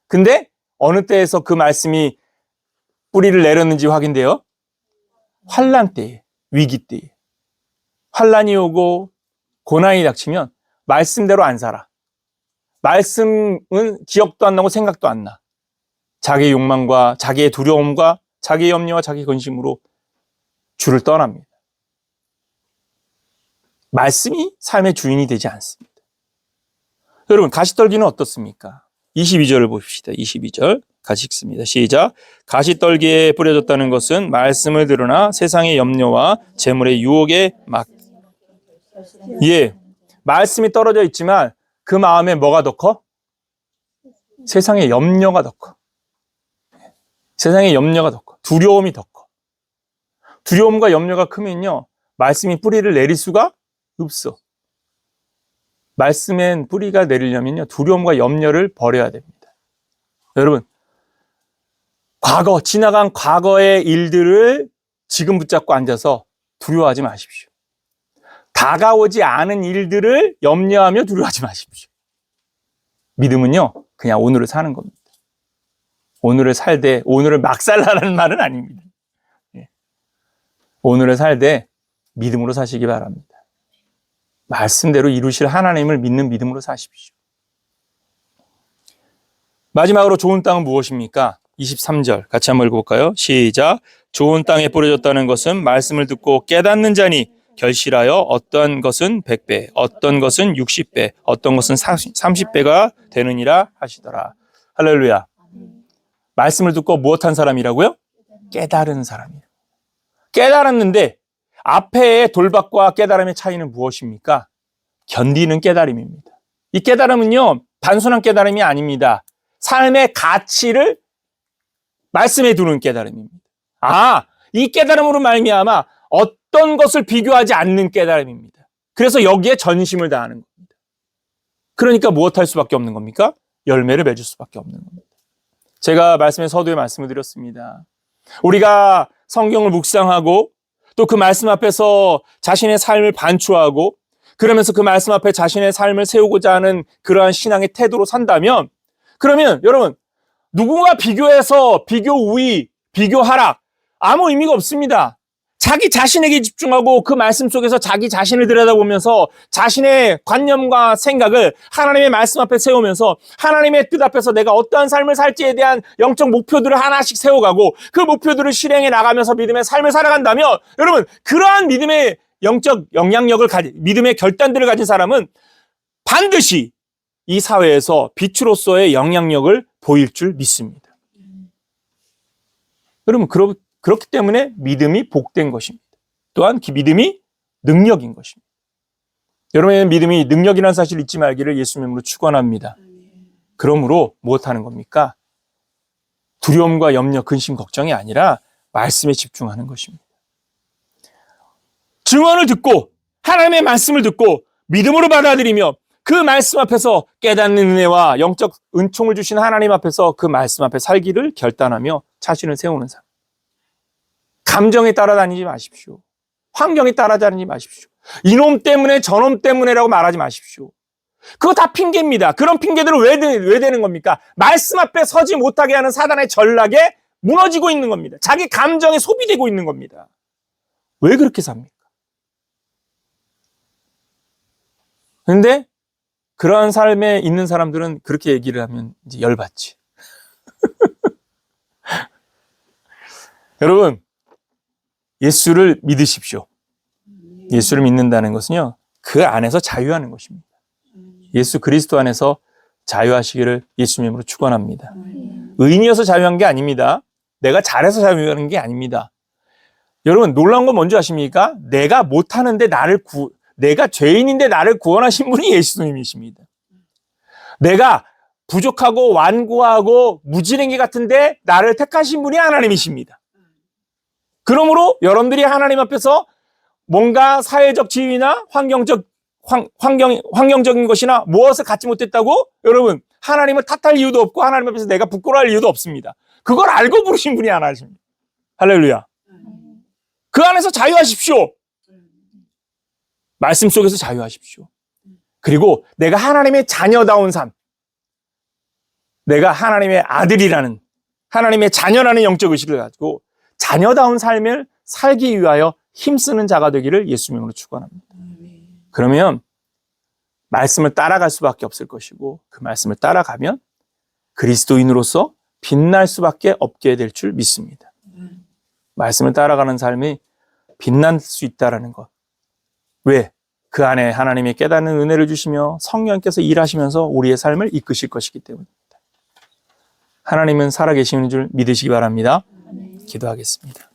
근데 어느 때에서 그 말씀이 뿌리를 내렸는지 확인돼요? 환난 때에, 위기 때에. 환난이 오고 고난이 닥치면 말씀대로 안 살아. 말씀은 기억도 안 나고 생각도 안 나. 자기의 욕망과 자기의 두려움과 자기의 염려와 자기의 근심으로 주를 떠납니다. 말씀이 삶의 주인이 되지 않습니다. 여러분, 가시떨기는 어떻습니까? 22절을 봅시다. 22절 같이 읽습니다. 시작. 가시떨기에 뿌려졌다는 것은 말씀을 들으나 세상의 염려와 재물의 유혹에 말씀이 떨어져 있지만 그 마음에 뭐가 더 커? 세상의 염려가 더 커. 세상의 염려가 더 커. 두려움이 더 커. 두려움과 염려가 크면요. 말씀이 뿌리를 내릴 수가 없어. 말씀엔 뿌리가 내리려면요. 두려움과 염려를 버려야 됩니다. 여러분, 지나간 과거의 일들을 지금 붙잡고 앉아서 두려워하지 마십시오. 다가오지 않은 일들을 염려하며 두려워하지 마십시오. 믿음은요, 그냥 오늘을 사는 겁니다. 오늘을 살되, 오늘을 막 살라는 말은 아닙니다. 오늘을 살되 믿음으로 사시기 바랍니다. 말씀대로 이루실 하나님을 믿는 믿음으로 사십시오. 마지막으로 좋은 땅은 무엇입니까? 23절 같이 한번 읽어볼까요? 시작. 좋은 땅에 뿌려졌다는 것은 말씀을 듣고 깨닫는 자니 결실하여 어떤 것은 100배, 어떤 것은 60배, 어떤 것은 30배가 되느니라 하시더라. 할렐루야. 말씀을 듣고 무엇한 사람이라고요? 깨달은 사람이에요. 깨달았는데 앞에의 돌밭과 깨달음의 차이는 무엇입니까? 견디는 깨달음입니다. 이 깨달음은요, 단순한 깨달음이 아닙니다. 삶의 가치를 말씀에 두는 깨달음입니다. 이 깨달음으로 말미암아 어떤 것을 비교하지 않는 깨달음입니다. 그래서 여기에 전심을 다하는 겁니다. 그러니까 무엇할 수밖에 없는 겁니까? 열매를 맺을 수밖에 없는 겁니다. 제가 말씀의 서두에 말씀을 드렸습니다. 우리가 성경을 묵상하고 또 그 말씀 앞에서 자신의 삶을 반추하고 그러면서 그 말씀 앞에 자신의 삶을 세우고자 하는 그러한 신앙의 태도로 산다면 그러면 여러분 누군가 비교해서 비교 우위, 비교 하락 아무 의미가 없습니다. 자기 자신에게 집중하고 그 말씀 속에서 자기 자신을 들여다보면서 자신의 관념과 생각을 하나님의 말씀 앞에 세우면서 하나님의 뜻 앞에서 내가 어떠한 삶을 살지에 대한 영적 목표들을 하나씩 세워가고 그 목표들을 실행해 나가면서 믿음의 삶을 살아간다면 여러분 그러한 믿음의 영적 영향력을 믿음의 결단들을 가진 사람은 반드시 이 사회에서 빛으로서의 영향력을 보일 줄 믿습니다. 여러분 그렇기 때문에 믿음이 복된 것입니다. 또한 믿음이 능력인 것입니다. 여러분의 믿음이 능력이라는 사실을 잊지 말기를 예수님으로 축원합니다. 그러므로 무엇하는 겁니까? 두려움과 염려, 근심, 걱정이 아니라 말씀에 집중하는 것입니다. 증언을 듣고 하나님의 말씀을 듣고 믿음으로 받아들이며 그 말씀 앞에서 깨닫는 은혜와 영적 은총을 주신 하나님 앞에서 그 말씀 앞에 살기를 결단하며 자신을 세우는 삶. 감정에 따라다니지 마십시오. 환경에 따라다니지 마십시오. 이놈 때문에 저놈 때문에라고 말하지 마십시오. 그거 다 핑계입니다. 그런 핑계들은 왜 되는 겁니까? 말씀 앞에 서지 못하게 하는 사단의 전략에 무너지고 있는 겁니다. 자기 감정에 소비되고 있는 겁니다. 왜 그렇게 삽니까? 그런데 그러한 삶에 있는 사람들은 그렇게 얘기를 하면 이제 열받지. 여러분 예수를 믿으십시오. 예수를 믿는다는 것은요, 그 안에서 자유하는 것입니다. 예수 그리스도 안에서 자유하시기를 예수님으로 축원합니다. 의인이어서 자유한 게 아닙니다. 내가 잘해서 자유하는 게 아닙니다. 여러분, 놀라운 건 뭔지 아십니까? 내가 못하는데 내가 죄인인데 나를 구원하신 분이 예수님이십니다. 내가 부족하고 완고하고 무지랭이 같은데 나를 택하신 분이 하나님이십니다. 그러므로 여러분들이 하나님 앞에서 뭔가 사회적 지위나 환경적인 것이나 무엇을 갖지 못했다고 여러분 하나님을 탓할 이유도 없고 하나님 앞에서 내가 부끄러워할 이유도 없습니다. 그걸 알고 부르신 분이 하나님입니다. 할렐루야. 그 안에서 자유하십시오. 말씀 속에서 자유하십시오. 그리고 내가 하나님의 자녀다운 삶, 내가 하나님의 아들이라는, 하나님의 자녀라는 영적 의식을 가지고 자녀다운 삶을 살기 위하여 힘쓰는 자가 되기를 예수님으로 축원합니다. 그러면 말씀을 따라갈 수밖에 없을 것이고 그 말씀을 따라가면 그리스도인으로서 빛날 수밖에 없게 될 줄 믿습니다. 말씀을 따라가는 삶이 빛날 수 있다는 것. 왜? 그 안에 하나님의 깨닫는 은혜를 주시며 성령께서 일하시면서 우리의 삶을 이끄실 것이기 때문입니다. 하나님은 살아계시는 줄 믿으시기 바랍니다. 기도하겠습니다.